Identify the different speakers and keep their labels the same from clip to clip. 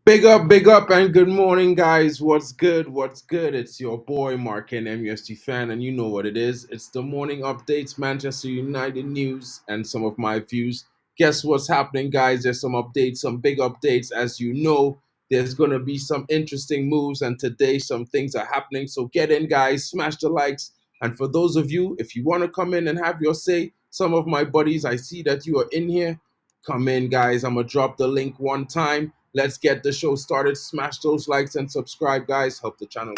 Speaker 1: Big up, and good morning, guys. What's good? What's good? It's your boy MarkN, MUFC fan, and you know what it is. It's the morning updates, Manchester United news, and some of my views. Guess what's happening, guys? There's some updates, some big updates. As you know, there's gonna be some interesting moves, and today some things are happening. So get in, guys. Smash the likes, and for those of you, if you want to come in and have your say, some of my buddies, I see that you are in here. Come in, guys. I'm gonna drop the link one time. Let's get the show started. Smash those likes and subscribe, guys. Help the channel.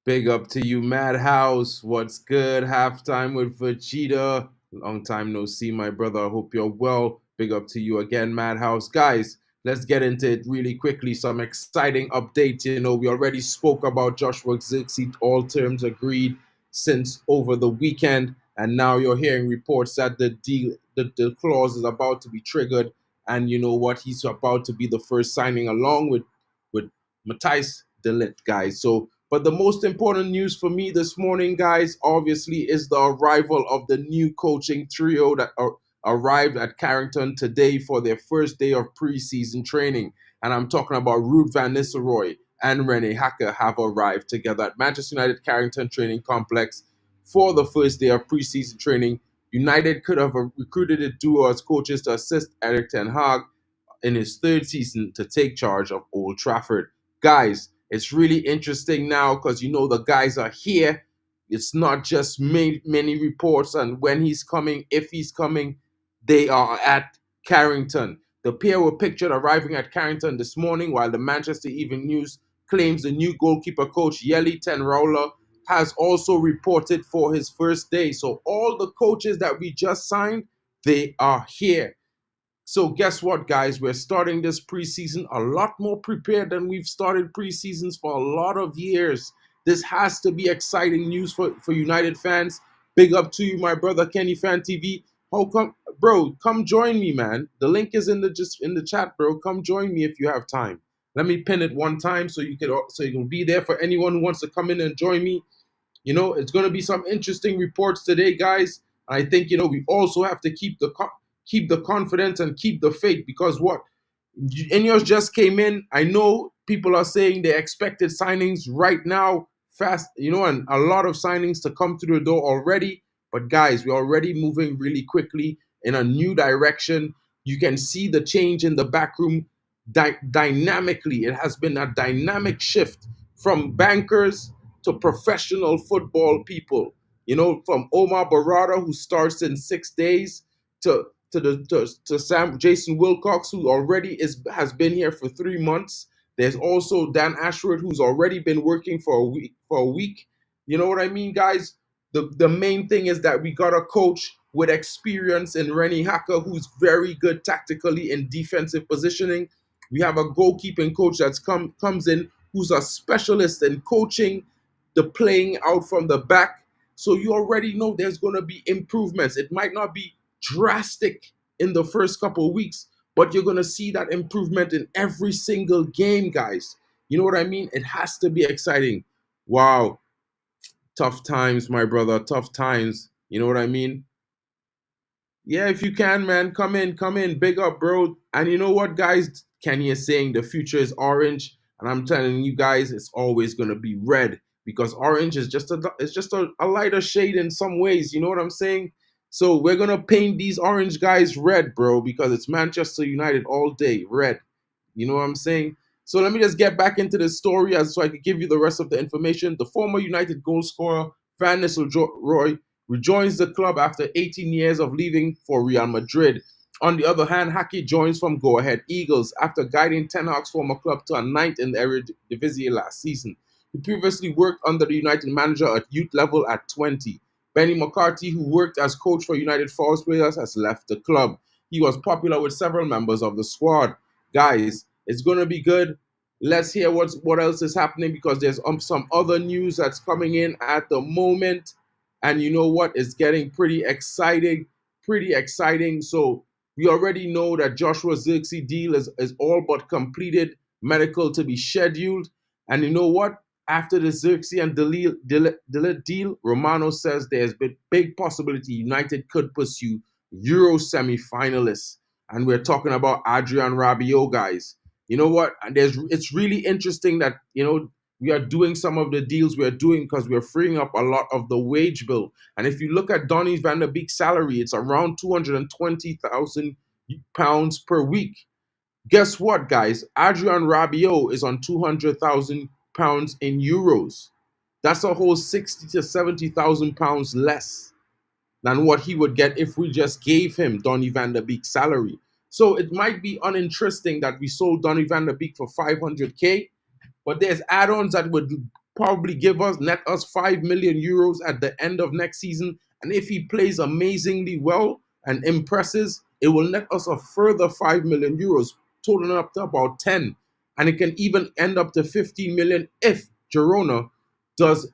Speaker 1: Big up to you, Madhouse. What's good? Halftime with VAGETA. Long time no see, my brother. I hope you're well. Big up to you again, Madhouse. Guys, let's get into it really quickly. Some exciting updates. You know, we already spoke about Joshua Zirkzee, all terms agreed since over the weekend. And now you're hearing reports that the clause is about to be triggered. And you know what? He's about to be the first signing along with Matthijs de Ligt, guys. So, but the most important news for me this morning, guys, obviously is the arrival of the new coaching trio that arrived at Carrington today for their first day of preseason training. And I'm talking about Ruud van Nistelrooy and Rene Hacker have arrived together at Manchester United Carrington Training Complex for the first day of preseason training. United could have recruited a duo as coaches to assist Erik ten Hag in his third season to take charge of Old Trafford. Guys, it's really interesting now because you know the guys are here. It's not just many reports and when he's coming, if he's coming, they are at Carrington. The pair were pictured arriving at Carrington this morning, while the Manchester Evening News claims the new goalkeeper coach Yeli Tenraula has also reported for his first day. So all the coaches that we just signed, they are here. So guess what, guys? We're starting this preseason a lot more prepared than we've started preseasons for a lot of years. This has to be exciting news for United fans. Big up to you, my brother KennyFANtv. How come, bro? Come join me, man. The link is in the chat, bro. Come join me if you have time. Let me pin it one time so you can be there for anyone who wants to come in and join me. You know, it's going to be some interesting reports today, guys. I think, you know, we also have to keep the confidence and keep the faith because what? Ineos just came in. I know people are saying they expected signings right now, fast, you know, and a lot of signings to come through the door already. But guys, we're already moving really quickly in a new direction. You can see the change in the backroom dynamically. It has been a dynamic shift from bankers to professional football people. You know, from Omar Barada, who starts in 6 days, to Jason Wilcox, who already has been here for 3 months. There's also Dan Ashworth, who's already been working for a week. You know what I mean, guys? The main thing is that we got a coach with experience in Rene Hacker, who's very good tactically in defensive positioning. We have a goalkeeping coach that's comes in, who's a specialist in coaching the playing out from the back. So you already know there's going to be improvements. It might not be drastic in the first couple of weeks, but you're going to see that improvement in every single game, guys. You know what I mean? It has to be exciting. Wow. Tough times, my brother. Tough times. You know what I mean? Yeah, if you can, man, come in. Big up, bro. And you know what, guys? Kenny is saying the future is orange, and I'm telling you guys, it's always gonna be red because orange is just a lighter shade in some ways. You know what I'm saying? So we're gonna paint these orange guys red, bro, because it's Manchester United all day, red. You know what I'm saying? So let me just get back into the story so I can give you the rest of the information. The former United goal scorer Van Nistelrooy rejoins the club after 18 years of leaving for Real Madrid. On the other hand, Haki joins from Go Ahead Eagles after guiding Ten Hag's former club to a ninth in the Eredivisie last season. He previously worked under the United manager at youth level at 20. Benny McCarthy, who worked as coach for United Forest players, has left the club. He was popular with several members of the squad. Guys, It's going to be good. Let's hear what else is happening, because there's some other news that's coming in at the moment. And you know what? It's getting pretty exciting. Pretty exciting. So we already know that Joshua Zirkzee deal is all but completed. Medical to be scheduled. And you know what? After the Zirkzee and Delete deal, Romano says there's a big possibility United could pursue Euro semi-finalists. And we're talking about Adrien Rabiot, guys. You know what? And it's really interesting that, you know, we are doing some of the deals we're doing because we're freeing up a lot of the wage bill. And if you look at Donny van der Beek's salary, it's around £220,000 per week. Guess what, guys? Adrien Rabiot is on £200,000 in euros. That's a whole £60,000 to £70,000 less than what he would get if we just gave him Donny van der Beek's salary. So it might be uninteresting that we sold Donny van der Beek for 500k, but there's add-ons that would probably net us 5 million euros at the end of next season. And if he plays amazingly well and impresses, it will net us a further 5 million euros, totaling up to about 10. And it can even end up to 15 million if Girona does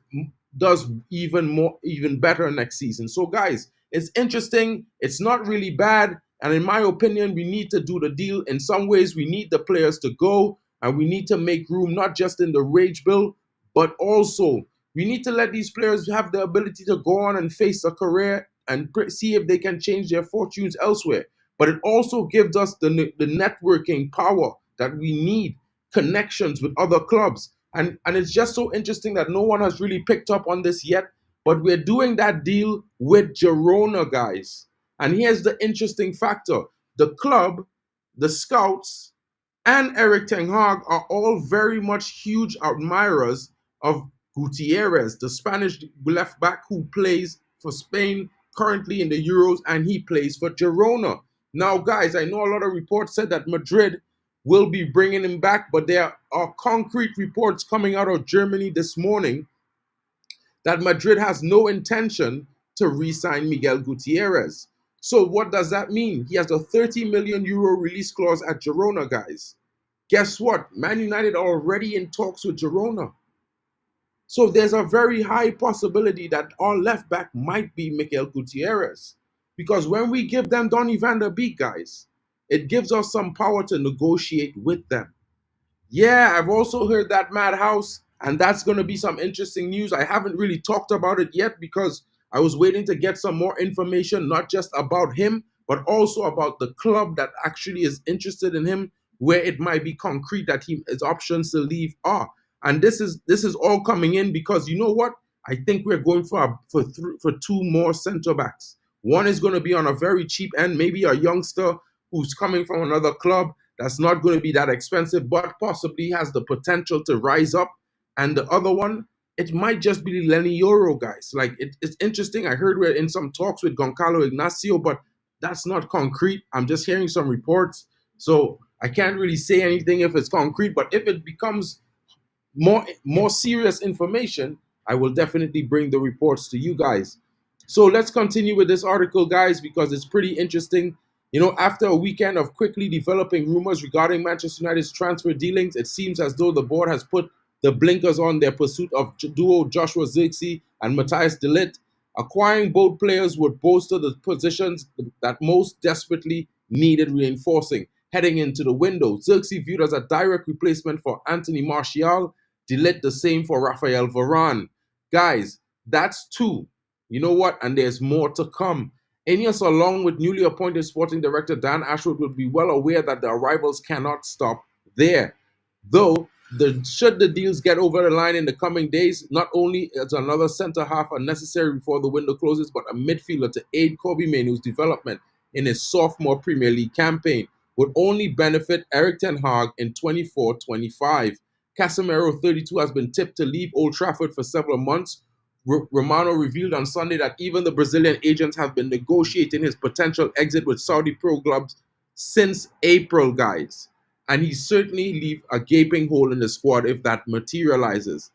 Speaker 1: even better next season. So guys, it's interesting. It's not really bad. And in my opinion, we need to do the deal. In some ways, we need the players to go, and we need to make room, not just in the wage bill, but also we need to let these players have the ability to go on and face a career and see if they can change their fortunes elsewhere. But it also gives us the networking power that we need, connections with other clubs. And it's just so interesting that no one has really picked up on this yet, but we're doing that deal with Girona, guys. And here's the interesting factor. The club, the scouts, and Erik ten Hag are all very much huge admirers of Gutierrez, the Spanish left back who plays for Spain currently in the Euros, and he plays for Girona. Now, guys, I know a lot of reports said that Madrid will be bringing him back, but there are concrete reports coming out of Germany this morning that Madrid has no intention to re-sign Miguel Gutierrez. So what does that mean? He has a 30 million euro release clause at Girona, guys. Guess what? Man United are already in talks with Girona. So there's a very high possibility that our left back might be Miguel Gutierrez. Because when we give them Donny van der Beek, guys, it gives us some power to negotiate with them. Yeah, I've also heard that Madhouse, and that's going to be some interesting news. I haven't really talked about it yet because I was waiting to get some more information, not just about him, but also about the club that actually is interested in him, where it might be concrete that his options to leave are. And this is all coming in because you know what? I think we're going for two more center backs. One is going to be on a very cheap end, maybe a youngster who's coming from another club that's not going to be that expensive, but possibly has the potential to rise up. And the other one, it might just be Lenny Yoro, guys. Like, it's interesting. I heard we're in some talks with Goncalo Ignacio, but that's not concrete. I'm just hearing some reports. So I can't really say anything if it's concrete, but if it becomes more serious information, I will definitely bring the reports to you guys. So let's continue with this article, guys, because it's pretty interesting. You know, after a weekend of quickly developing rumors regarding Manchester United's transfer dealings, it seems as though the board has put the blinkers on their pursuit of duo Joshua Zirkzee and Matthijs de Ligt. Acquiring both players would bolster the positions that most desperately needed reinforcing heading into the window. Zirkzee viewed as a direct replacement for Anthony Martial, de Ligt the same for Raphael Varane. Guys, that's two. You know what? And there's more to come. Ineos, along with newly appointed sporting director Dan Ashworth, would be well aware that the arrivals cannot stop there. Though, should the deals get over the line in the coming days, not only is another centre half unnecessary before the window closes, but a midfielder to aid Kobbie Mainoo's development in his sophomore Premier League campaign would only benefit Erik ten Hag in 24-25. Casemiro, 32, has been tipped to leave Old Trafford for several months. Romano revealed on Sunday that even the Brazilian agents have been negotiating his potential exit with Saudi pro clubs since April, guys. And he certainly leave a gaping hole in the squad if that materializes.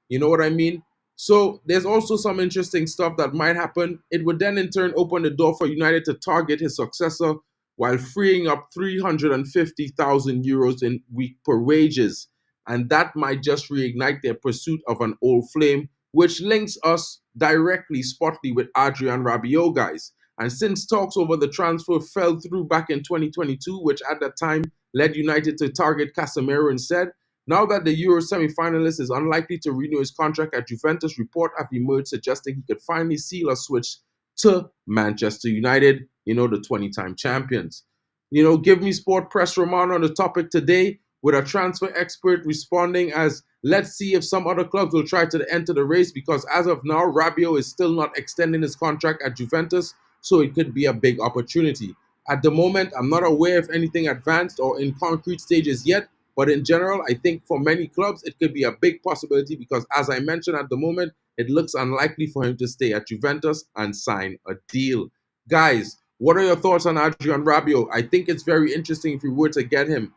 Speaker 1: You know what I mean? So there's also some interesting stuff that might happen. It would then in turn open the door for United to target his successor while freeing up 350,000 euros in week per wages. And that might just reignite their pursuit of an old flame, which links us directly, spotly, with Adrien Rabiot, guys. And since talks over the transfer fell through back in 2022, which at that time led United to target Casemiro instead, now that the Euro semi-finalist is unlikely to renew his contract at Juventus, reports have emerged suggesting he could finally seal a switch to Manchester United, the 20-time champions. Give Me Sport press Romano on the topic today, with a transfer expert responding as, let's see if some other clubs will try to enter the race, because as of now, Rabiot is still not extending his contract at Juventus, so it could be a big opportunity. At the moment, I'm not aware if anything advanced or in concrete stages yet, but in general, I think for many clubs, it could be a big possibility because, as I mentioned at the moment, it looks unlikely for him to stay at Juventus and sign a deal. Guys, what are your thoughts on Adrien Rabiot? I think it's very interesting if we were to get him.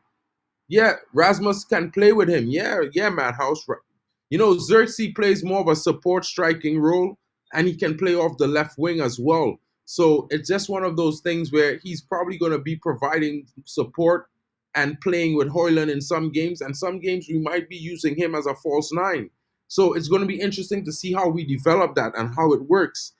Speaker 1: Yeah, Rasmus can play with him. Yeah, Madhouse. Xerxes plays more of a support striking role, and he can play off the left wing as well. So it's just one of those things where he's probably going to be providing support and playing with Højlund in some games, and some games we might be using him as a false nine. So it's going to be interesting to see how we develop that and how it works.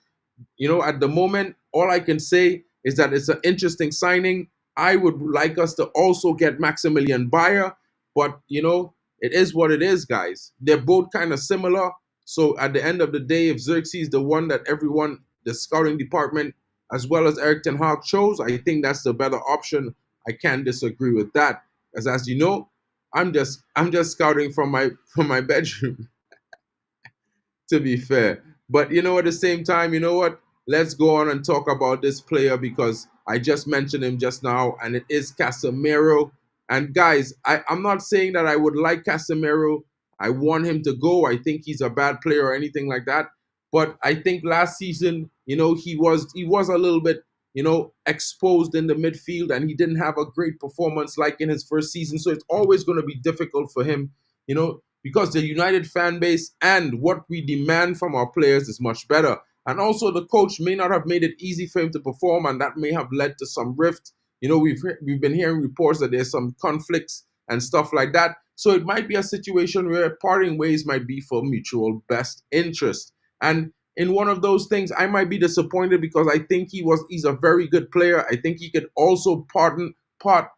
Speaker 1: At the moment, all I can say is that it's an interesting signing. I would like us to also get Maximilian Bayer, but it is what it is, guys. They're both kind of similar. So at the end of the day, if Xerxes is the one that everyone, the scouting department, as well as Erik ten Hag chose, I think that's the better option. I can't disagree with that. As you know, I'm just scouting from my bedroom, to be fair. But at the same time, let's go on and talk about this player because I just mentioned him just now, and it is Casemiro. And guys, I'm not saying that I would like Casemiro. I want him to go. I think he's a bad player or anything like that. But I think last season, he was a little bit, exposed in the midfield, and he didn't have a great performance like in his first season. So it's always going to be difficult for him, because the United fan base and what we demand from our players is much better. And also the coach may not have made it easy for him to perform, and that may have led to some rift. We've been hearing reports that there's some conflicts and stuff like that. So it might be a situation where parting ways might be for mutual best interest. And in one of those things, I might be disappointed because I think he's a very good player. I think he could also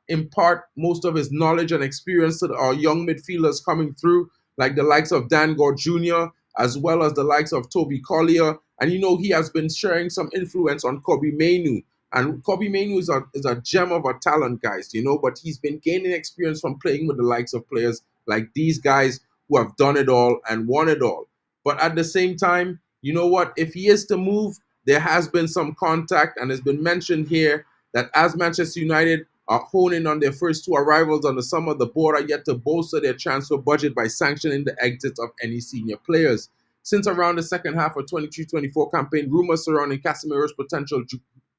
Speaker 1: impart most of his knowledge and experience to our young midfielders coming through, like the likes of Dan Gore Jr., as well as the likes of Toby Collier. And he has been sharing some influence on Kobbie Mainoo. And Kobbie Mainoo is a gem of a talent, guys, but he's been gaining experience from playing with the likes of players like these guys who have done it all and won it all. But at the same time, if he is to move, there has been some contact, and it's been mentioned here that as Manchester United are honing on their first two arrivals on the summer, the board are yet to bolster their transfer budget by sanctioning the exits of any senior players. Since around the second half of 23-24 campaign, rumors surrounding Casemiro's potential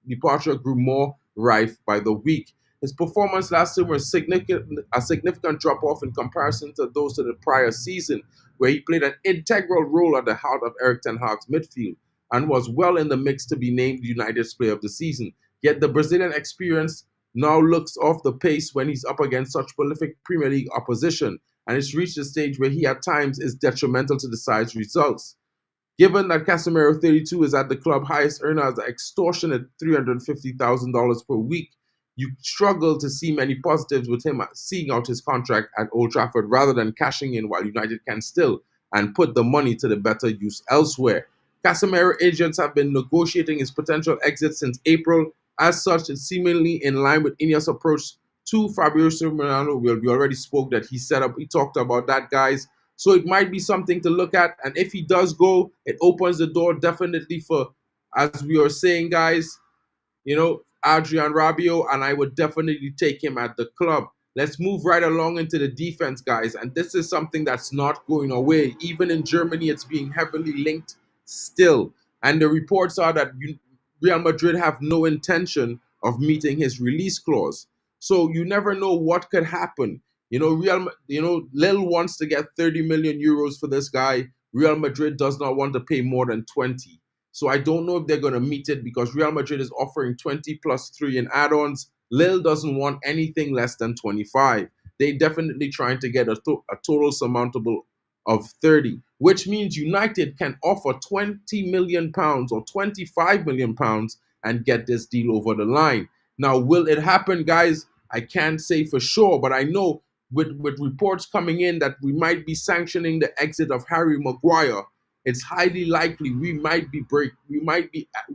Speaker 1: departure grew more rife by the week. His performance last year was a significant drop-off in comparison to those of the prior season, where he played an integral role at the heart of Erik ten Hag's midfield and was well in the mix to be named United's Player of the Season. Yet the Brazilian experience now looks off the pace when he's up against such prolific Premier League opposition, and it's reached a stage where he at times is detrimental to the side's results. Given that Casemiro, 32, is at the club highest earner as an extortionate $350,000 per week, you struggle to see many positives with him seeing out his contract at Old Trafford rather than cashing in while United can still and put the money to the better use elsewhere. Casemiro agents have been negotiating his potential exit since April. As such, it's seemingly in line with Ineos' approach to Fabrizio Romano. We already spoke that he talked about that, guys. So it might be something to look at. And if he does go, it opens the door definitely for, as we are saying, guys, Adrien Rabiot, and I would definitely take him at the club. Let's move right along into the defense, guys. And this is something that's not going away. Even in Germany, it's being heavily linked still. And the reports are that Real Madrid have no intention of meeting his release clause. So you never know what could happen. Lille wants to get 30 million euros for this guy. Real Madrid does not want to pay more than 20. So I don't know if they're going to meet it because Real Madrid is offering 20 plus 3 in add-ons. Lille doesn't want anything less than 25. They definitely trying to get a total surmountable of 30, which means United can offer 20 million pounds or 25 million pounds and get this deal over the line. Now, will it happen, guys? I can't say for sure, but I know with reports coming in that we might be sanctioning the exit of Harry Maguire, it's highly likely we might be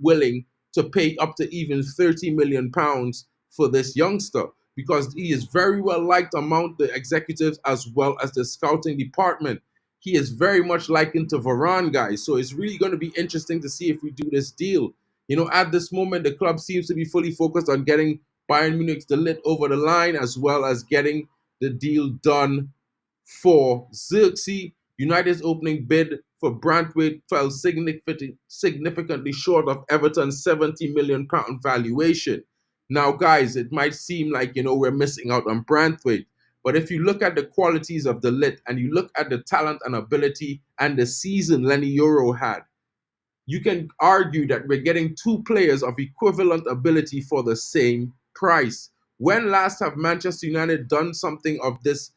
Speaker 1: willing to pay up to even 30 million pounds for this youngster because he is very well liked among the executives as well as the scouting department. He is very much likened to Varane, guys. So it's really going to be interesting to see if we do this deal. You know, at this moment, the club seems to be fully focused on getting Bayern Munich's De Ligt over the line as well as getting the deal done for Xerxes. United's opening bid for Brantwaite fell significantly short of Everton's £70 million valuation. Now, guys, it might seem like, we're missing out on Brantwaite. But if you look at the qualities of De Ligt and you look at the talent and ability and the season Lenny Euro had, you can argue that we're getting two players of equivalent ability for the same price. When last have Manchester United done something of this,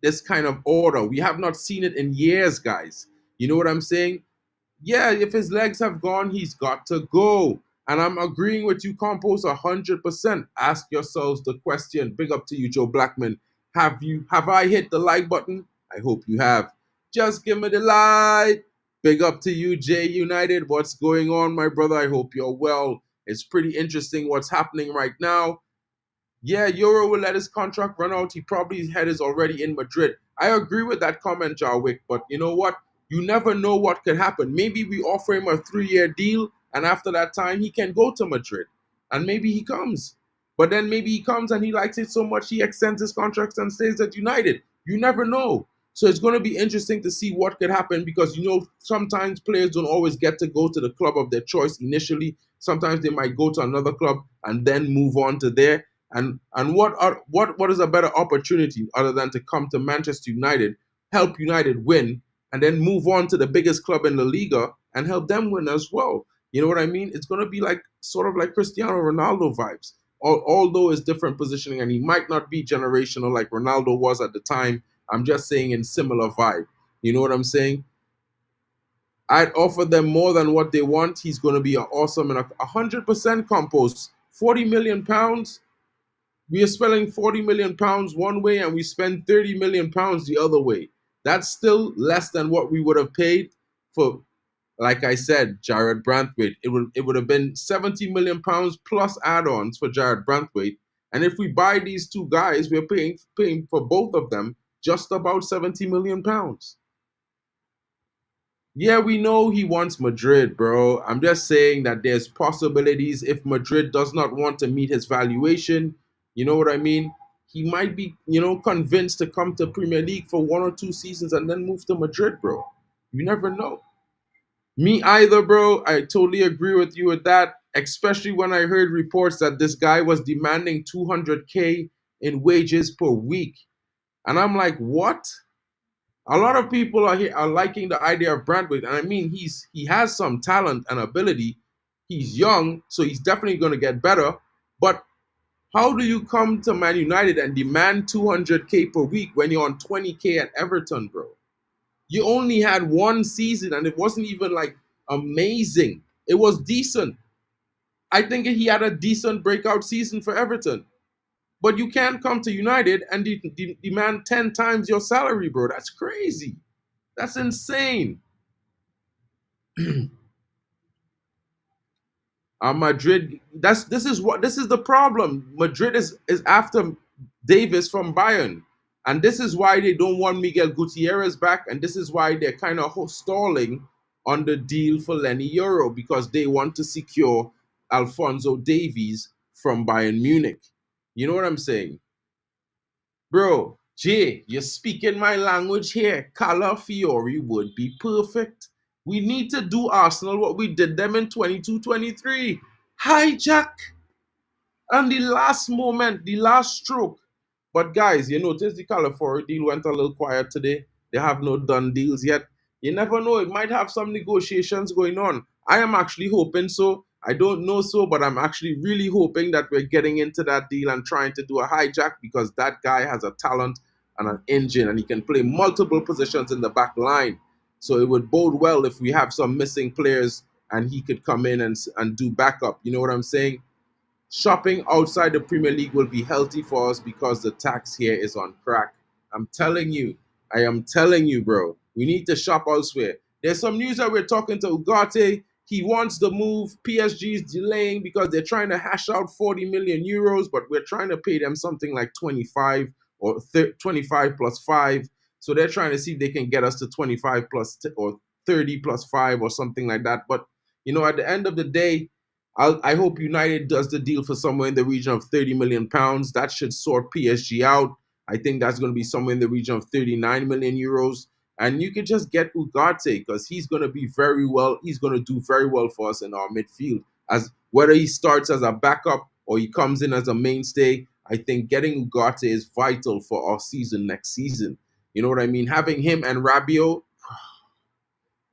Speaker 1: this kind of order? We have not seen it in years, guys. You know what I'm saying? Yeah, if his legs have gone, he's got to go. And I'm agreeing with you, Compost, 100%. Ask yourselves the question. Big up to you, Joe Blackman. Have I hit the like button? I hope you have. Just give me the like. Big up to you, Jay United. What's going on, my brother? I hope you're well. It's pretty interesting what's happening right now. Yeah, Euro will let his contract run out. He probably his head is already in Madrid. I agree with that comment, Jarwick, but you know what? You never know what could happen. Maybe we offer him a 3-year deal, and after that time, he can go to Madrid. And maybe he comes. But then maybe he comes and he likes it so much he extends his contract and stays at United. You never know. So it's going to be interesting to see what could happen because, sometimes players don't always get to go to the club of their choice initially. Sometimes they might go to another club and then move on to there. And what is a better opportunity other than to come to Manchester United, help United win, and then move on to the biggest club in La Liga and help them win as well? You know what I mean? It's going to be sort of like Cristiano Ronaldo vibes, although it's different positioning, and he might not be generational like Ronaldo was at the time. I'm just saying in similar vibe. You know what I'm saying? I'd offer them more than what they want. He's going to be awesome and 100% compost. £40 million. We are spending £40 million one way and we spend £30 million the other way. That's still less than what we would have paid for, like I said, Jared Brantwaite. It would have been £70 million plus add-ons for Jared Brantwaite. And if we buy these two guys, we're paying for both of them just about £70 million. Yeah, we know he wants Madrid, bro. I'm just saying that there's possibilities if Madrid does not want to meet his valuation. You know what I mean? He might be, convinced to come to Premier League for 1 or 2 seasons and then move to Madrid, bro. You never know. Me either, bro. I totally agree with you with that, especially when I heard reports that this guy was demanding 200K in wages per week. And I'm like, what? A lot of people are liking the idea of Brantwaite, and I mean he has some talent and ability. He's young, so he's definitely going to get better. But how do you come to Man United and demand 200K per week when you're on 20K at Everton, bro? You only had 1 season, and it wasn't even amazing. It was decent. I think he had a decent breakout season for Everton. But you can't come to United and demand 10 times your salary, bro. That's crazy. That's insane. Madrid. This is the problem. Madrid is after Davis from Bayern, and this is why they don't want Miguel Gutierrez back, and this is why they're kind of stalling on the deal for Lenny Euro because they want to secure Alphonso Davies from Bayern Munich. You know what I'm saying? Bro, Jay, you're speaking my language here. Calafiori would be perfect. We need to do Arsenal what we did them in 22-23. Hijack. And the last moment, the last stroke. But guys, you notice the Calafiori deal went a little quiet today. They have no done deals yet. You never know. It might have some negotiations going on. I am actually hoping so. I don't know so, but I'm actually really hoping that we're getting into that deal and trying to do a hijack, because that guy has a talent and an engine, and he can play multiple positions in the back line. So it would bode well if we have some missing players and he could come in and do backup. You know what I'm saying? Shopping outside the Premier League will be healthy for us because the tax here is on crack. I'm telling you. I am telling you, bro. We need to shop elsewhere. There's some news that we're talking to Ugarte. He wants the move. PSG is delaying because they're trying to hash out 40 million euros, but we're trying to pay them something like 25 or 25 plus 5. So they're trying to see if they can get us to 25 plus or 30 plus 5 or something like that. But, you know, at the end of the day, I hope United does the deal for somewhere in the region of 30 million pounds. That should sort PSG out. I think that's going to be somewhere in the region of 39 million euros. And you can just get Ugarte because he's going to be very well. He's going to do very well for us in our midfield. As whether he starts as a backup or he comes in as a mainstay, I think getting Ugarte is vital for our season next season. You know what I mean? Having him and Rabiot,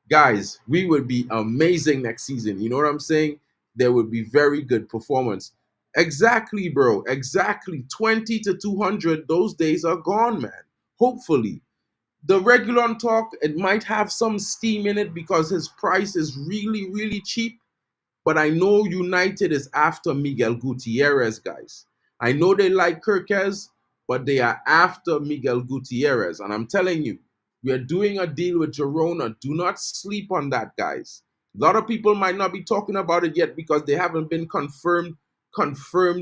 Speaker 1: guys, we would be amazing next season. You know what I'm saying? There would be very good performance. Exactly, bro. Exactly. 20 to 200, those days are gone, man. Hopefully. The regular talk, it might have some steam in it because his price is really, really cheap. But I know United is after Miguel Gutierrez, guys. I know they like Kirkez, but they are after Miguel Gutierrez. And I'm telling you, we are doing a deal with Girona. Do not sleep on that, guys. A lot of people might not be talking about it yet because they haven't been confirmed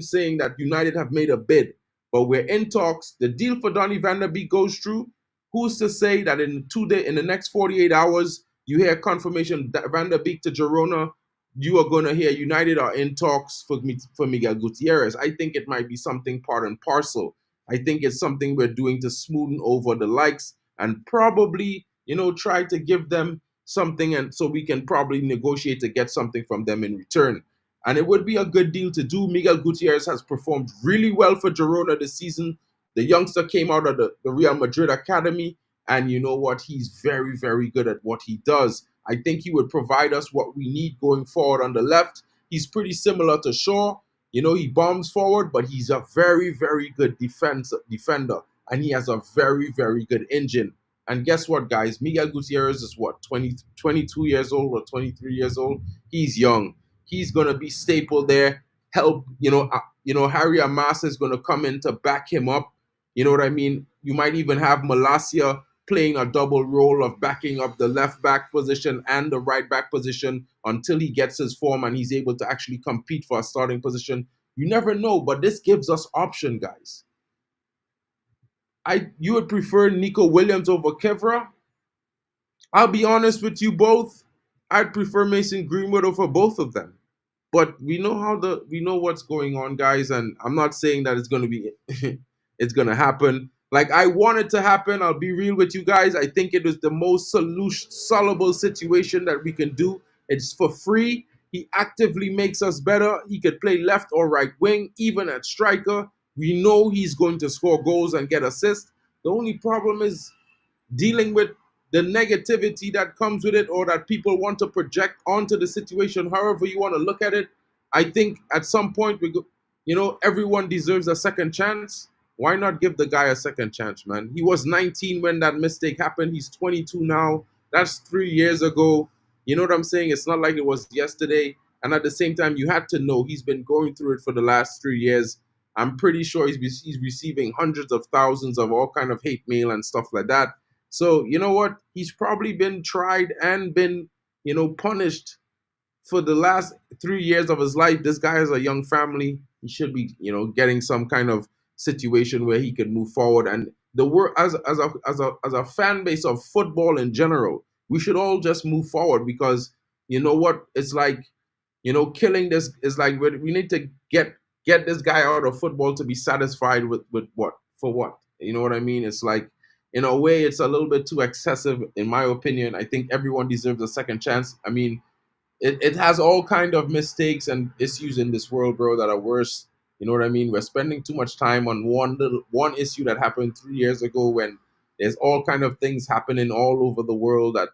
Speaker 1: saying that United have made a bid. But we're in talks. The deal for Donny van der Beek goes through. Who's to say that in the next 48 hours, you hear confirmation that Van der Beek to Girona, you are going to hear United are in talks for Miguel Gutierrez. I think it might be something part and parcel. I think it's something we're doing to smoothen over the likes and probably, you know, try to give them something, and so we can probably negotiate to get something from them in return. And it would be a good deal to do. Miguel Gutierrez has performed really well for Girona this season. The youngster came out of the Real Madrid Academy, and you know what? He's very, very good at what he does. I think he would provide us what we need going forward on the left. He's pretty similar to Shaw. You know, he bombs forward, but he's a very, very good defender, and he has a very, very good engine. And guess what, guys? Miguel Gutierrez is what, 22 years old or 23 years old? He's young. He's going to be staple there. Help, Harry Amasa is going to come in to back him up. You know what I mean? You might even have Malacia playing a double role of backing up the left back position and the right back position until he gets his form and he's able to actually compete for a starting position. You never know, but this gives us option, guys. You would prefer Nico Williams over Kevra? I'll be honest with you both. I'd prefer Mason Greenwood over both of them. But we know what's going on, guys, and I'm not saying that it's going to be it's going to happen. Like, I want it to happen. I'll be real with you guys. I think it is the most soluble situation that we can do. It's for free. He actively makes us better. He could play left or right wing, even at striker. We know he's going to score goals and get assists. The only problem is dealing with the negativity that comes with it, or that people want to project onto the situation, however you want to look at it. I think at some point, everyone deserves a second chance. Why not give the guy a second chance, man? He was 19 when that mistake happened. He's 22 now. That's 3 years ago. You know what I'm saying? It's not like it was yesterday. And at the same time, you had to know he's been going through it for the last 3 years. I'm pretty sure he's receiving hundreds of thousands of all kind of hate mail and stuff like that. So, you know what? He's probably been tried and been, punished for the last 3 years of his life. This guy has a young family. He should be, getting some kind of situation where he could move forward. And the world, as a fan base of football in general, we should all just move forward, because you know what? It's like, killing this is like, we need to get this guy out of football to be satisfied with what? For what? You know what I mean? It's like, in a way, it's a little bit too excessive, in my opinion. I think everyone deserves a second chance. I mean, it has all kind of mistakes and issues in this world, bro, that are worse. You know what I mean? We're spending too much time on one issue that happened 3 years ago, when there's all kind of things happening all over the world that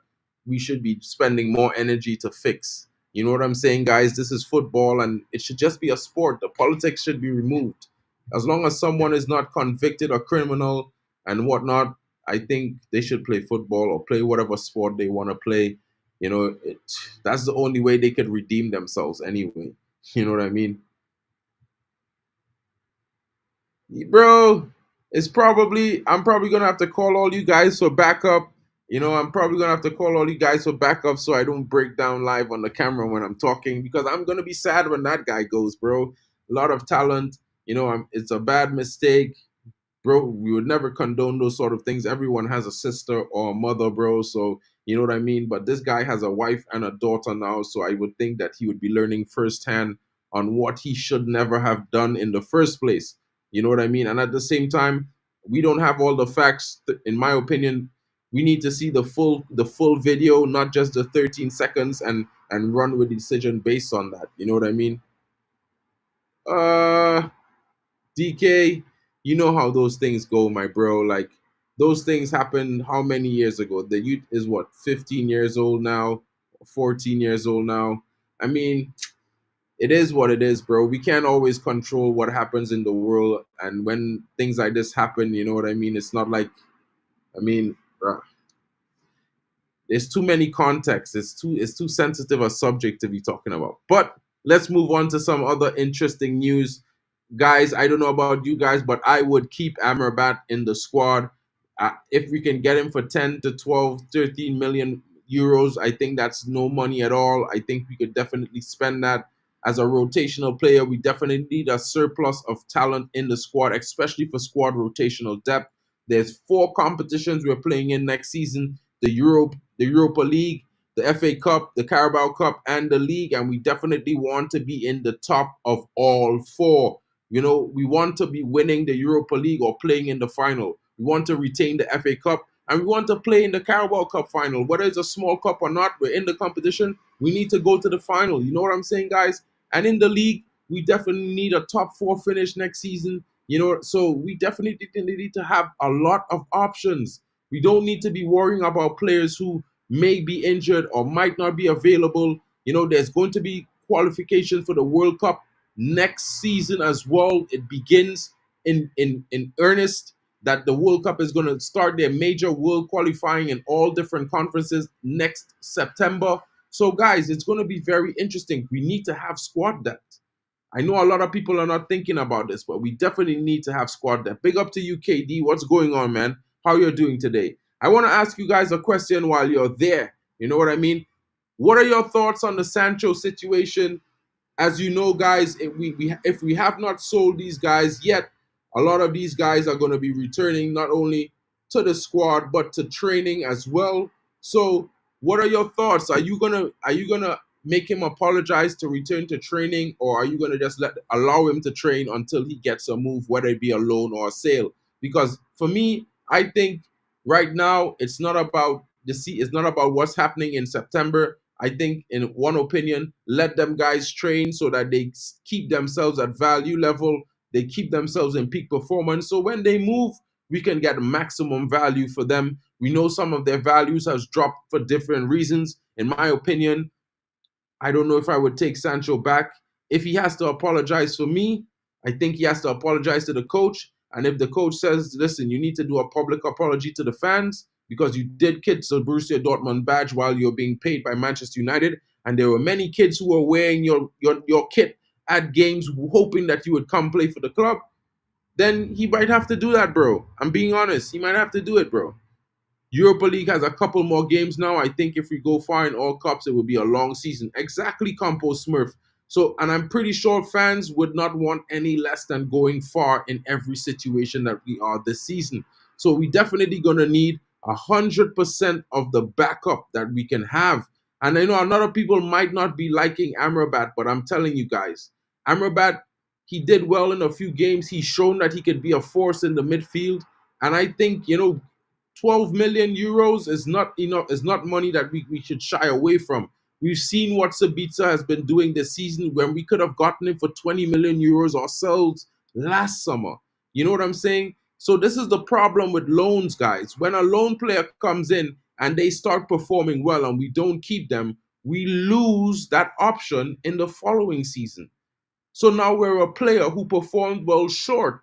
Speaker 1: we should be spending more energy to fix. You know what I'm saying, guys? This is football, and it should just be a sport. The politics should be removed. As long as someone is not convicted or criminal and whatnot, I think they should play football or play whatever sport they want to play. You know, that's the only way they could redeem themselves anyway. You know what I mean? Bro, I'm probably gonna have to call all you guys for backup. You know, I'm probably gonna have to call all you guys for backup so I don't break down live on the camera when I'm talking, because I'm gonna be sad when that guy goes, bro. A lot of talent. You know, it's a bad mistake. Bro, we would never condone those sort of things. Everyone has a sister or a mother, bro. So you know what I mean. But this guy has a wife and a daughter now, so I would think that he would be learning firsthand on what he should never have done in the first place. You know what I mean. And at the same time, we don't have all the facts. In my opinion, we need to see the full video, not just the 13 seconds, and run with the decision based on that. You know what I mean. Uh DK, you know how those things go, my bro. Like, those things happened how many years ago? The youth is what, 15 years old now, 14 years old now. I mean, it is what it is, bro. We can't always control what happens in the world, and when things like this happen, you know what I mean? It's not like, I mean, bruh, there's too many contexts. It's too sensitive a subject to be talking about. But let's move on to some other interesting news. Guys, I don't know about you guys, but I would keep Amrabat in the squad. If we can get him for 10 to 12, 13 million euros, I think that's no money at all. I think we could definitely spend that. As a rotational player, we definitely need a surplus of talent in the squad, especially for squad rotational depth. There's 4 competitions we're playing in next season: the Europa League, the FA Cup, the Carabao Cup, and the league, and we definitely want to be in the top of all 4. You know, we want to be winning the Europa League or playing in the final. We want to retain the FA Cup, and we want to play in the Carabao Cup final. Whether it's a small cup or not, we're in the competition. We need to go to the final. You know what I'm saying, guys? And in the league, we definitely need a top 4 finish next season. You know, so we definitely need to have a lot of options. We don't need to be worrying about players who may be injured or might not be available. You know, there's going to be qualification for the World Cup next season as well. It begins in earnest. That the World Cup is going to start their major world qualifying in all different conferences next September. So, guys, it's going to be very interesting. We need to have squad depth. I know a lot of people are not thinking about this, but we definitely need to have squad depth. Big up to you, KD. What's going on, man? How you're doing today? I want to ask you guys a question while you're there. You know what I mean? What are your thoughts on the Sancho situation? As you know, guys, if we have not sold these guys yet, a lot of these guys are going to be returning not only to the squad but to training as well. So, what are your thoughts? Are you gonna make him apologize to return to training, or are you gonna just allow him to train until he gets a move, whether it be a loan or a sale? Because for me, I think right now it's not about it's not about what's happening in September. I think, in one opinion, let them guys train so that they keep themselves at value level. They keep themselves in peak performance. So when they move, we can get maximum value for them. We know some of their values has dropped for different reasons. In my opinion, I don't know if I would take Sancho back. If he has to apologize for me, I think he has to apologize to the coach. And if the coach says, listen, you need to do a public apology to the fans because you did kids the Borussia Dortmund badge while you're being paid by Manchester United, and there were many kids who were wearing your kit at games hoping that you would come play for the club, then he might have to do that, bro. I'm being honest. He might have to do it, bro. Europa League has a couple more games now. I think if we go far in all cups, it will be a long season. Exactly, Compo Smurf. So, and I'm pretty sure fans would not want any less than going far in every situation that we are this season. So we definitely gonna need 100% of the backup that we can have. And I know a lot of people might not be liking Amrabat, but I'm telling you guys, Amrabat, he did well in a few games. He's shown that he could be a force in the midfield. And I think, 12 million euros is not enough, is not money that we should shy away from. We've seen what Sabitzer has been doing this season when we could have gotten him for 20 million euros ourselves last summer. You know what I'm saying? So this is the problem with loans, guys. When a loan player comes in and they start performing well and we don't keep them, we lose that option in the following season. So now we're a player who performed well short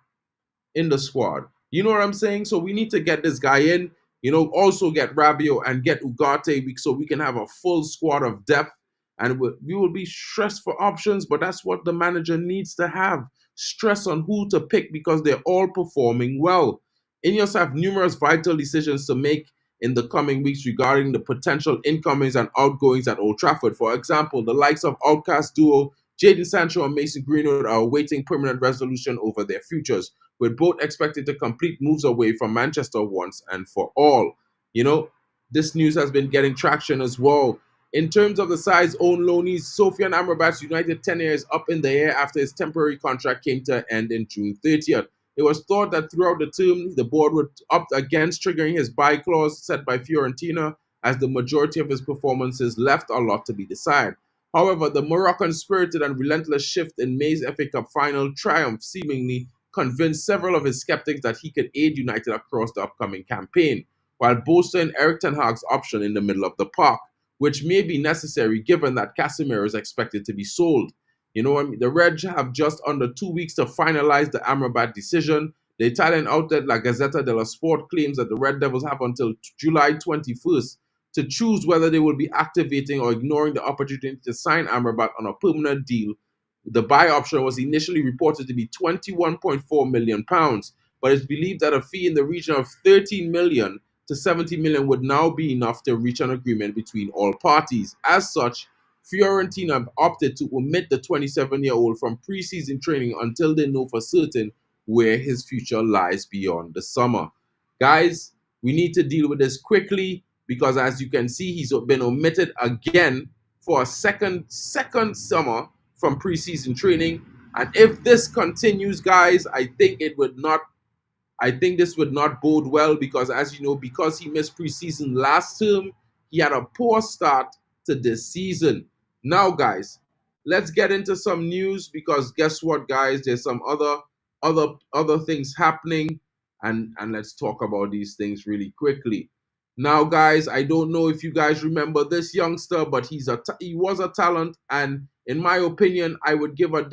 Speaker 1: in the squad. You know what I'm saying? So we need to get this guy in, also get Rabiot and get Ugarte so we can have a full squad of depth. And we will be stressed for options, but that's what the manager needs to have. Stress on who to pick because they're all performing well. Ineos have numerous vital decisions to make in the coming weeks regarding the potential incomings and outgoings at Old Trafford. For example, the likes of outcast duo Jadon Sancho and Mason Greenwood are awaiting permanent resolution over their futures, with both expected to complete moves away from Manchester once and for all. This news has been getting traction as well. In terms of the side's own loanees, Sofian Amrabat's United tenure is up in the air after his temporary contract came to an end in June 30th. It was thought that throughout the term, the board would opt against triggering his buy clause set by Fiorentina, as the majority of his performances left a lot to be desired. However, the Moroccan's spirited and relentless shift in May's FA Cup final triumph seemingly convinced several of his skeptics that he could aid United across the upcoming campaign, while bolstering Erik ten Hag's option in the middle of the park, which may be necessary given that Casemiro is expected to be sold. The Reds have just under 2 weeks to finalize the Amrabat decision. The Italian outlet La Gazzetta dello Sport claims that the Red Devils have until July 21st to choose whether they will be activating or ignoring the opportunity to sign Amrabat on a permanent deal. The buy option was initially reported to be £21.4 million, but it's believed that a fee in the region of 13 million to 70 million would now be enough to reach an agreement between all parties. As such, Fiorentina have opted to omit the 27-year-old from preseason training until they know for certain where his future lies beyond the summer. Guys, we need to deal with this quickly because, as you can see, he's been omitted again for a second summer from preseason training. And if this continues, guys, I think this would not bode well because, as you know, because he missed preseason last term, he had a poor start to this season. Now, guys, let's get into some news because guess what, guys? There's some other things happening, and let's talk about these things really quickly. Now, guys, I don't know if you guys remember this youngster, but he was a talent, and in my opinion, I would give an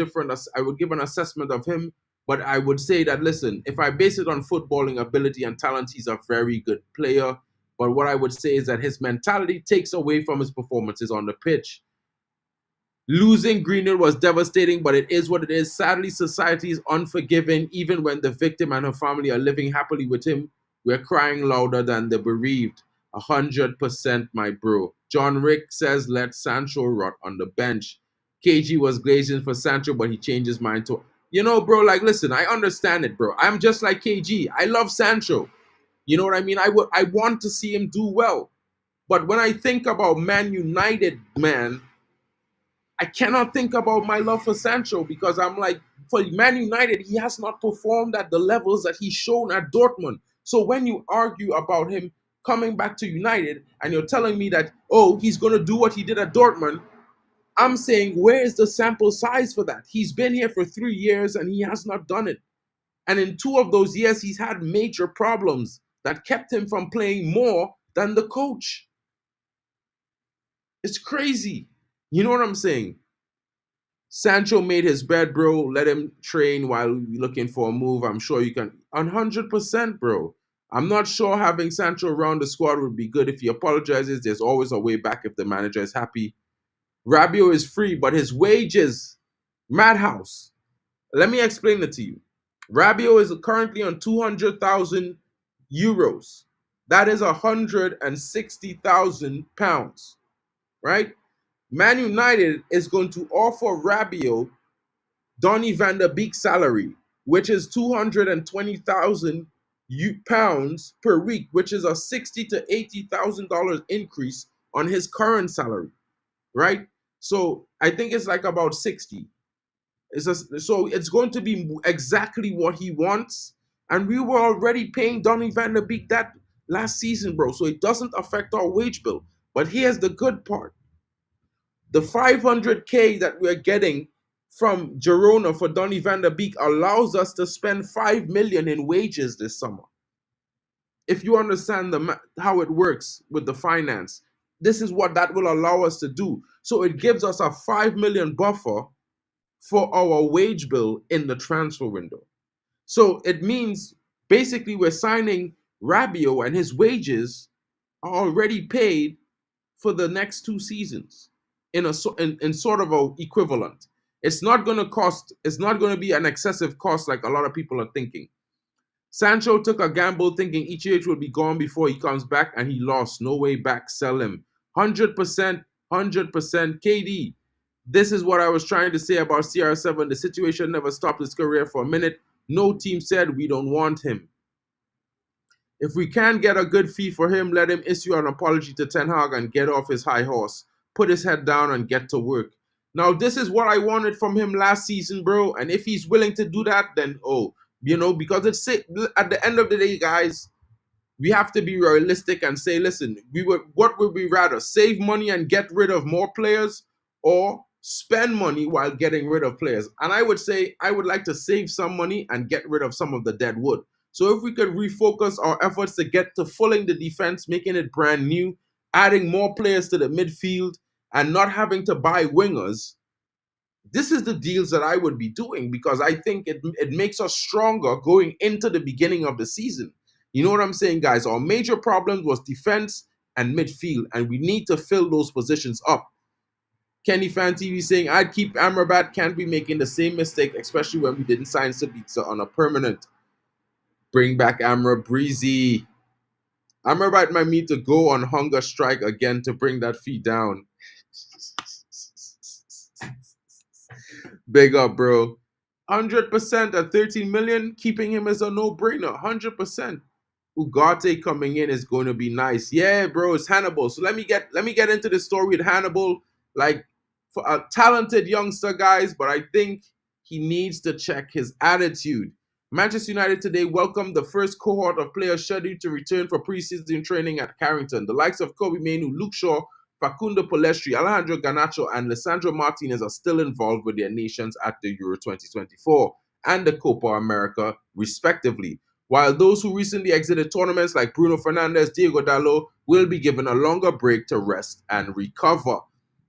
Speaker 1: assessment of him. But I would say that, listen, if I base it on footballing ability and talent, he's a very good player. But what I would say is that his mentality takes away from his performances on the pitch. Losing Greenwood was devastating, but it is what it is. Sadly, society is unforgiving. Even when the victim and her family are living happily with him, we're crying louder than the bereaved. 100%, my bro. John Rick says, let Sancho rot on the bench. KG was glazing for Sancho, but he changed his mind to... bro, like, listen, I understand it, bro. I'm just like KG. I love Sancho. You know what I mean? I want to see him do well. But when I think about Man United, man, I cannot think about my love for Sancho because I'm like, for Man United, he has not performed at the levels that he's shown at Dortmund. So when you argue about him coming back to United and you're telling me that, oh, he's going to do what he did at Dortmund, I'm saying, where is the sample size for that? He's been here for 3 years and he has not done it. And in 2 of those years, he's had major problems that kept him from playing more than the coach. It's crazy. You know what I'm saying? Sancho made his bed, bro. Let him train while looking for a move. I'm sure you can. 100%, bro. I'm not sure having Sancho around the squad would be good. If he apologizes, there's always a way back if the manager is happy. Rabiot is free, but his wages, madhouse. Let me explain it to you. Rabiot is currently on 200,000 euros. That is 160,000 pounds, right? Man United is going to offer Rabiot Donny van der Beek's salary, which is 220,000 pounds per week, which is a $60,000 to $80,000 increase on his current salary, right? So I think it's like about 60. So it's going to be exactly what he wants. And we were already paying Donny van der Beek that last season, bro. So it doesn't affect our wage bill. But here's the good part. The 500K that we're getting from Girona for Donny van der Beek allows us to spend 5 million in wages this summer. If you understand how it works with the finance. this is what that will allow us to do. So it gives us a $5 million buffer for our wage bill in the transfer window. So it means basically we're signing Rabiot and his wages are already paid for the next 2 seasons in sort of a equivalent. It's not going to be an excessive cost like a lot of people are thinking. Sancho took a gamble thinking ECH would be gone before he comes back, and he lost. No way back. Sell him. 100%, 100%. KD, this is what I was trying to say about CR7. The situation never stopped his career for a minute. No team said we don't want him. If we can get a good fee for him, let him issue an apology to Ten Hag and get off his high horse. Put his head down and get to work. Now, this is what I wanted from him last season, bro. And if he's willing to do that, then, because it's at the end of the day, guys, we have to be realistic and say, listen, what would we rather? Save money and get rid of more players, or spend money while getting rid of players? And I would say I would like to save some money and get rid of some of the dead wood. So if we could refocus our efforts to get to fulling the defense, making it brand new, adding more players to the midfield, and not having to buy wingers, this is the deals that I would be doing, because I think it makes us stronger going into the beginning of the season. You know what I'm saying, guys? Our major problem was defense and midfield, and we need to fill those positions up. KennyFANtv saying, I'd keep Amrabat, can't be making the same mistake, especially when we didn't sign Sabitzer on a permanent. Bring back Amra. Breezy. Amrabat might need to go on hunger strike again to bring that fee down. Big up, bro. 100% at 13 million, keeping him is a no-brainer. 100%. Ugarte coming in is going to be nice. Yeah, bro, it's Hannibal. So let me get into the story with Hannibal. Like, for a talented youngster, guys, but I think he needs to check his attitude. Manchester United today welcomed the first cohort of players scheduled to return for preseason training at Carrington. The likes of Kobe Mainoo, Luke Shaw, Facundo Palestri, Alejandro Garnacho, and Lisandro Martinez are still involved with their nations at the Euro 2024 and the Copa America, respectively. While those who recently exited tournaments like Bruno Fernandes, Diego Dalot will be given a longer break to rest and recover.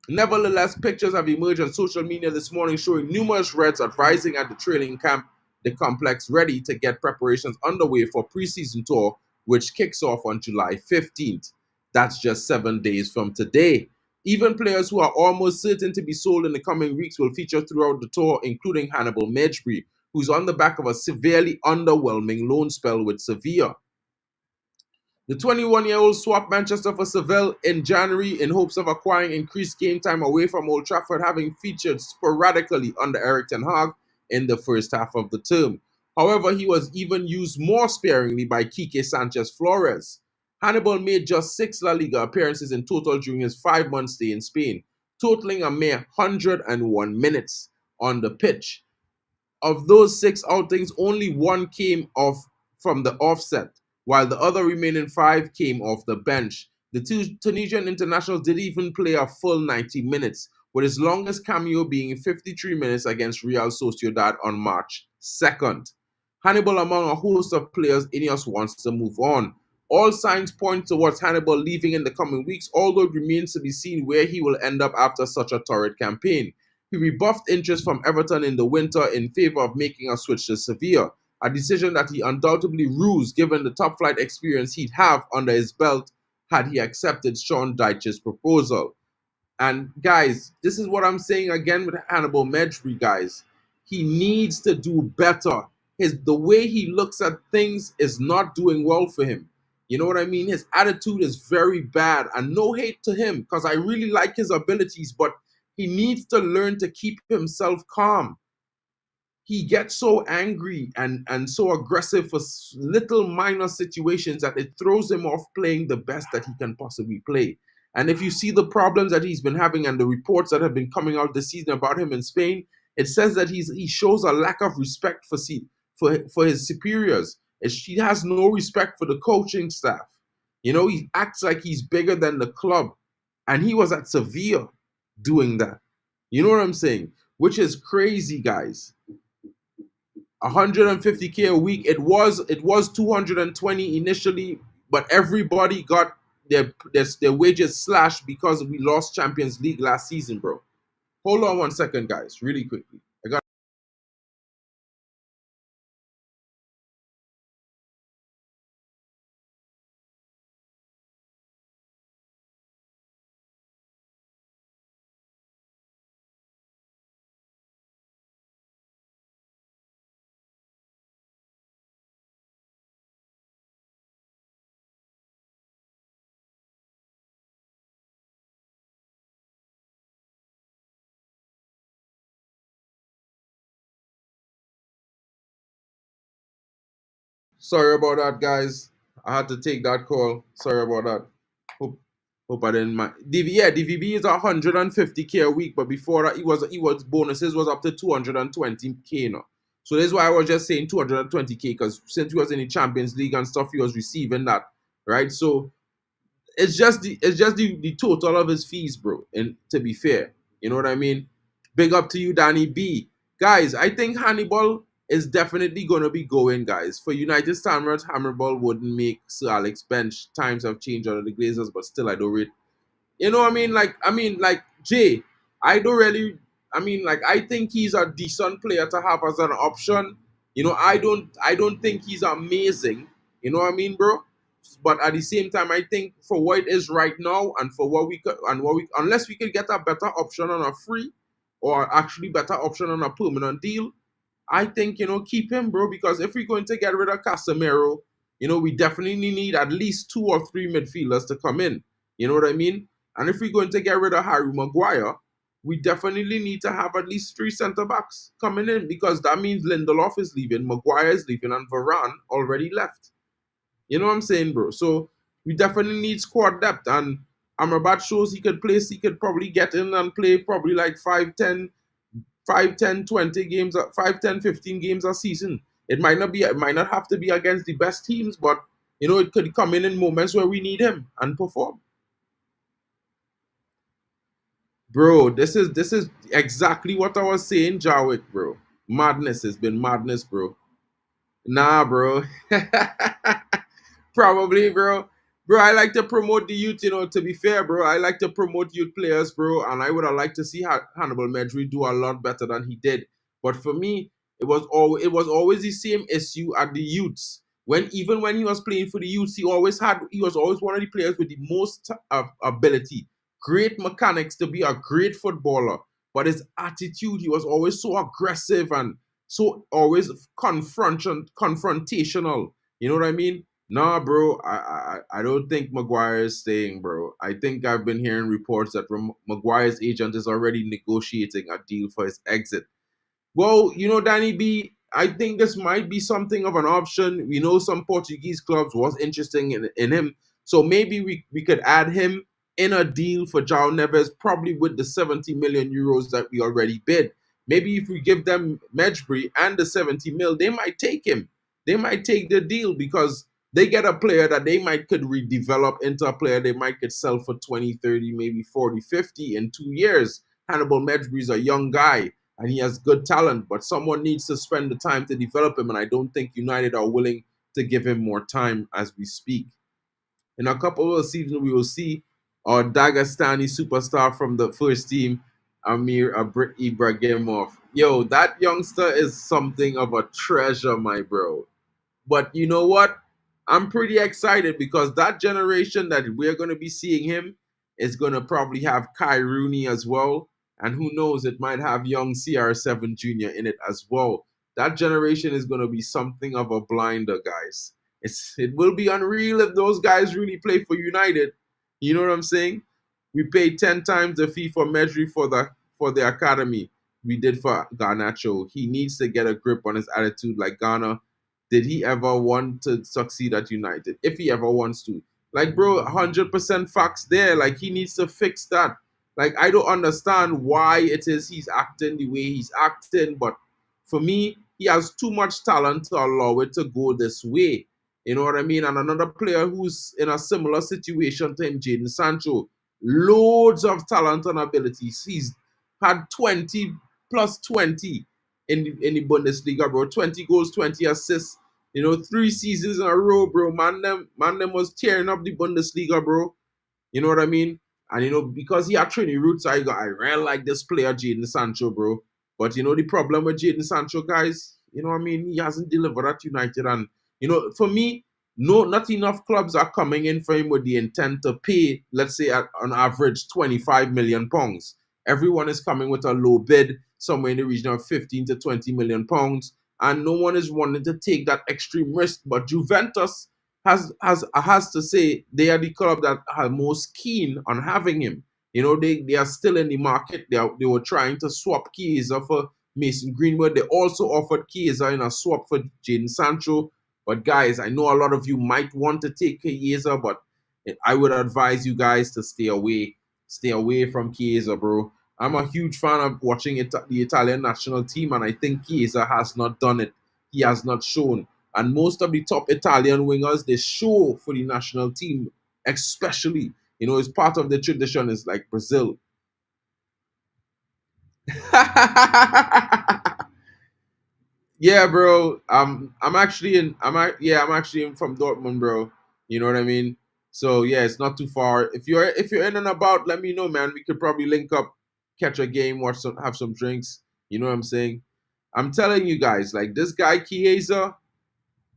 Speaker 1: Nevertheless, pictures have emerged on social media this morning showing numerous Reds advising at the training camp, the complex, ready to get preparations underway for preseason tour, which kicks off on July 15th. That's just 7 days from today. Even players who are almost certain to be sold in the coming weeks will feature throughout the tour, including Hannibal Mejbri, who's on the back of a severely underwhelming loan spell with Sevilla. The 21-year-old swapped Manchester for Seville in January in hopes of acquiring increased game time away from Old Trafford, having featured sporadically under Erik ten Hag in the first half of the term. However, he was even used more sparingly by Quique Sanchez Flores. Hannibal made just 6 La Liga appearances in total during his 5-month stay in Spain, totaling a mere 101 minutes on the pitch. Of those 6 outings, only 1 came off from the offset, while the other remaining 5 came off the bench. The 2 Tunisian internationals didn't even play a full 90 minutes, with his longest cameo being 53 minutes against Real Sociedad on March 2nd. Hannibal, among a host of players, Ineos wants to move on. All signs point towards Hannibal leaving in the coming weeks, although it remains to be seen where he will end up after such a torrid campaign. He rebuffed interest from Everton in the winter in favor of making a switch to Sevilla, a decision that he undoubtedly rues given the top-flight experience he'd have under his belt had he accepted Sean Dyche's proposal. And guys, this is what I'm saying again with Hannibal Mejbri, guys. He needs to do better. The way he looks at things is not doing well for him. You know what I mean? His attitude is very bad, and no hate to him because I really like his abilities, but he needs to learn to keep himself calm. He gets so angry and so aggressive for little minor situations that it throws him off playing the best that he can possibly play. And if you see the problems that he's been having and the reports that have been coming out this season about him in Spain, it says that he shows a lack of respect for his superiors. He has no respect for the coaching staff. You know, he acts like he's bigger than the club. And he was at Sevilla doing that. You know what I'm saying? Which is crazy, guys. 150K a week. It was 220 initially, but everybody got their wages slashed because we lost Champions League last season, bro. Hold on 1 second, guys, really quickly. Sorry about that, guys. I had to take that call. Sorry about that. Hope I didn't mind. DVB is 150K a week, but before that, he was bonuses was up to 220K now. So that's why I was just saying 220K, because since he was in the Champions League and stuff, he was receiving that, right? So it's just the total of his fees, bro. And to be fair, you know what I mean? Big up to you, Danny B. Guys, I think Hannibal is definitely going to be going, guys. For United standards, Hannibal wouldn't make Sir Alex bench. Times have changed under the Glazers, but still, I don't rate. You know what I mean? Like Jay, I don't really. I mean, like, I think he's a decent player to have as an option. You know, I don't think he's amazing. You know what I mean, bro? But at the same time, I think for what it is right now, and for what we could, unless we could get a better option on a free, or actually better option on a permanent deal, I think, keep him, bro, because if we're going to get rid of Casemiro, we definitely need at least 2 or 3 midfielders to come in. You know what I mean? And if we're going to get rid of Harry Maguire, we definitely need to have at least 3 centre-backs coming in, because that means Lindelof is leaving, Maguire is leaving, and Varane already left. You know what I'm saying, bro? So we definitely need squad depth, and Amrabat shows he could probably get in and play probably like 5, 10, 20 games, 5, 10, 15 games a season. It might not have to be against the best teams, but it could come in moments where we need him and perform. Bro, this is exactly what I was saying, Jarwick, bro. Madness has been madness, bro. Nah, bro. Probably, bro. Bro, I like to promote the youth, to be fair, bro. I like to promote youth players, bro. And I would have liked to see Hannibal Medri do a lot better than he did. But for me, it was always the same issue at the youths. Even when he was playing for the youths, he was always one of the players with the most ability, great mechanics to be a great footballer. But his attitude, he was always so aggressive and so always confrontational. You know what I mean? Nah, bro, I don't think Maguire is staying, bro. I think I've been hearing reports that Maguire's agent is already negotiating a deal for his exit. Well, Danny B, I think this might be something of an option. We know some Portuguese clubs was interested in him. So maybe we could add him in a deal for João Neves, probably with the 70 million euros that we already bid. Maybe if we give them Medjbri and the 70 mil, they might take him. They might take the deal because they get a player that they could redevelop into a player they might could sell for 20, 30, maybe 40, 50 in 2 years. Hannibal Medjbri is a young guy and he has good talent, but someone needs to spend the time to develop him, and I don't think United are willing to give him more time as we speak. In a couple of seasons, we will see our Dagestani superstar from the first team, Amir Ibrahimov. Yo, that youngster is something of a treasure, my bro. But you know what? I'm pretty excited because that generation that we're going to be seeing him is going to probably have Kai Rooney as well. And who knows, it might have young CR7 Jr. in it as well. That generation is going to be something of a blinder, guys. It will be unreal if those guys really play for United. You know what I'm saying? We paid 10 times the fee for Medri for the academy we did for Garnacho. He needs to get a grip on his attitude like Ghana. Did he ever want to succeed at United? If he ever wants to. Like, bro, 100% facts there. Like, he needs to fix that. Like, I don't understand why it is he's acting the way he's acting, but for me, he has too much talent to allow it to go this way. You know what I mean? And another player who's in a similar situation to him, Jadon Sancho, loads of talent and abilities. He's had 20 plus 20 in the Bundesliga, bro. 20 goals, 20 assists. You know, 3 seasons in a row, bro. Man them was tearing up the Bundesliga, bro. You know what I mean? And you know, because he had Trini roots, I really like this player, Jadon Sancho, bro. But you know, the problem with Jadon Sancho, guys, you know what I mean? He hasn't delivered at United. And you know, for me, no, not enough clubs are coming in for him with the intent to pay, let's say, on average, £25 million. Everyone is coming with a low bid, somewhere in the region of 15 to 20 million pounds, and no one is wanting to take that extreme risk. But Juventus has to say they are the club that are most keen on having him. You know, they are still in the market. They were trying to swap Chiesa for Mason Greenwood. They also offered Chiesa in a swap for Jadon Sancho. But guys, I know a lot of you might want to take Chiesa, but I would advise you guys to stay away. Stay away from Chiesa, bro. I'm a huge fan of watching the Italian national team, and I think Chiesa has not done it. He has not shown. And most of the top Italian wingers, they show for the national team, especially, you know, it's part of the tradition, is like Brazil. Yeah, bro. I'm actually in. I'm actually in from Dortmund, bro. You know what I mean? So yeah, it's not too far. If you're in and about, let me know, man. We could probably link up, catch a game, have some drinks. You know what I'm saying? I'm telling you guys, like this guy Chiesa,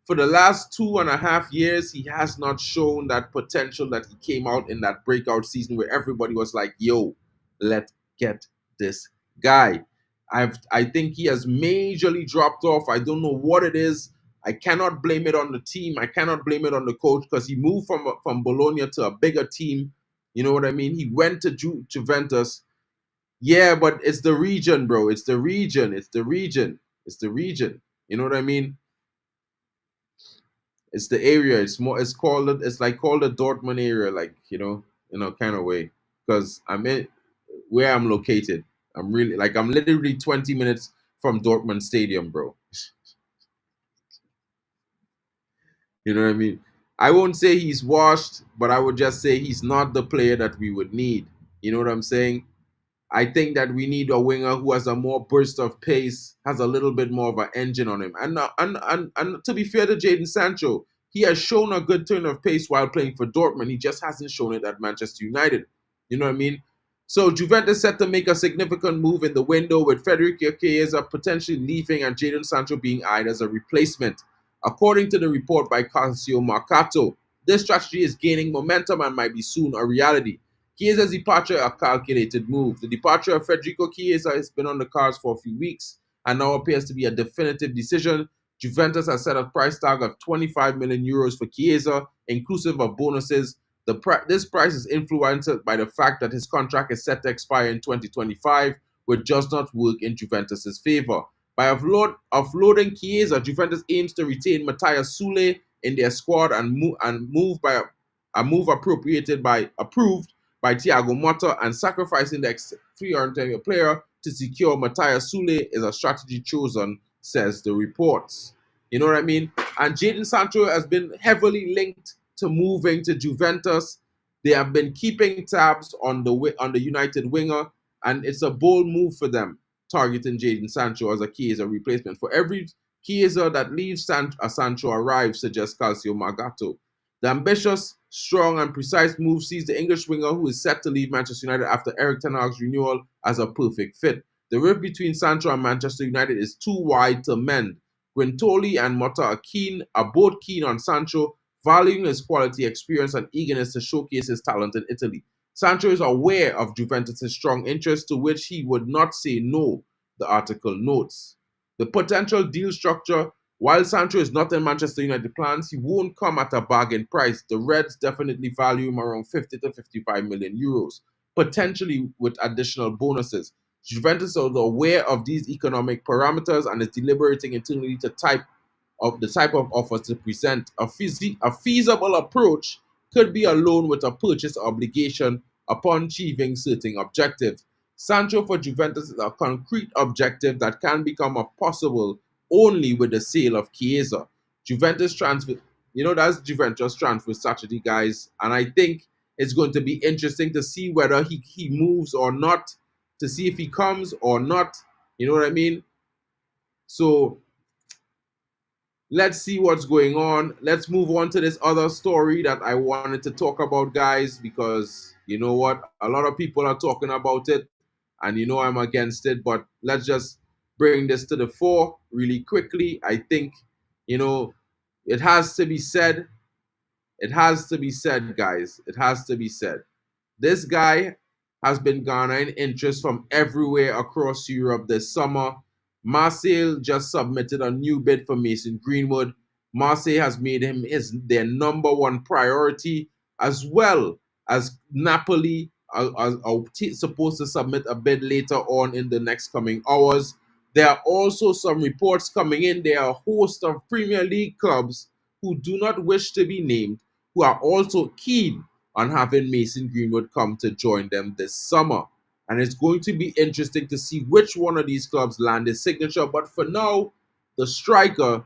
Speaker 1: for the last 2.5 years, he has not shown that potential that he came out in that breakout season where everybody was like, yo, let's get this guy. I think he has majorly dropped off. I don't know what it is. I cannot blame it on the team. I cannot blame it on the coach because he moved from Bologna to a bigger team. You know what I mean? He went to Juventus. Yeah, but it's the region, bro. It's the region. It's the region. It's the region. You know what I mean? It's the area. It's like called the Dortmund area, like, kind of way. Because I'm in where I'm located. I'm literally 20 minutes from Dortmund Stadium, bro. You know what I mean? I won't say he's washed, but I would just say he's not the player that we would need. You know what I'm saying? I think that we need a winger who has a more burst of pace, has a little bit more of an engine on him. And to be fair to Jadon Sancho, he has shown a good turn of pace while playing for Dortmund. He just hasn't shown it at Manchester United. You know what I mean? So Juventus set to make a significant move in the window, with Federico Chiesa potentially leaving and Jadon Sancho being eyed as a replacement. According to the report by TransferMARKT, this strategy is gaining momentum and might be soon a reality. Chiesa's departure a calculated move. The departure of Federico Chiesa has been on the cards for a few weeks and now appears to be a definitive decision. Juventus has set a price tag of 25 million euros for Chiesa, inclusive of bonuses. This price is influenced by the fact that his contract is set to expire in 2025, which does not work in Juventus's favor. By offloading Chiesa, Juventus aims to retain Matthias Sule in their squad and move by a move approved by Thiago Motta, and sacrificing the free player to secure Matthias Sule is a strategy chosen, says the reports. You know what I mean? And Jadon Sancho has been heavily linked to moving to Juventus. They have been keeping tabs on the United winger, and it's a bold move for them, targeting Jadon Sancho as a Chiesa replacement. For every Chiesa that leaves, Sancho arrives, suggests TransferMARKT. The ambitious, strong, and precise move sees the English winger, who is set to leave Manchester United after Erik ten Hag's renewal, as a perfect fit. The rift between Sancho and Manchester United is too wide to mend. Guintoli and Motta are both keen on Sancho, valuing his quality, experience, and eagerness to showcase his talent in Italy. Sancho is aware of Juventus' strong interest, to which he would not say no, the article notes. The potential deal structure: while Sancho is not in Manchester United plans, he won't come at a bargain price. The Reds definitely value him around 50 to 55 million euros, potentially with additional bonuses. Juventus is aware of these economic parameters and is deliberating internally the type of offers to present. A feasible approach could be a loan with a purchase obligation upon achieving certain objectives. Sancho for Juventus is a concrete objective that can become possible only with the sale of Chiesa. Juventus transfer, that's Juventus transfer strategy, guys. And I think it's going to be interesting to see whether he moves or not, to see if he comes or not. You know what I mean? So let's see what's going on. Let's move on to this other story that I wanted to talk about, guys, because you know what? A lot of people are talking about it, and you know I'm against it, but let's just bring this to the fore really quickly. I think, you know, it has to be said. It has to be said, guys. It has to be said. This guy has been garnering interest from everywhere across Europe this summer. Marseille just submitted a new bid for Mason Greenwood. Marseille has made him their number one priority, as well as Napoli are supposed to submit a bid later on in the next coming hours. There are also some reports coming in. There are a host of Premier League clubs who do not wish to be named, who are also keen on having Mason Greenwood come to join them this summer. And it's going to be interesting to see which one of these clubs land his signature. But for now, the striker,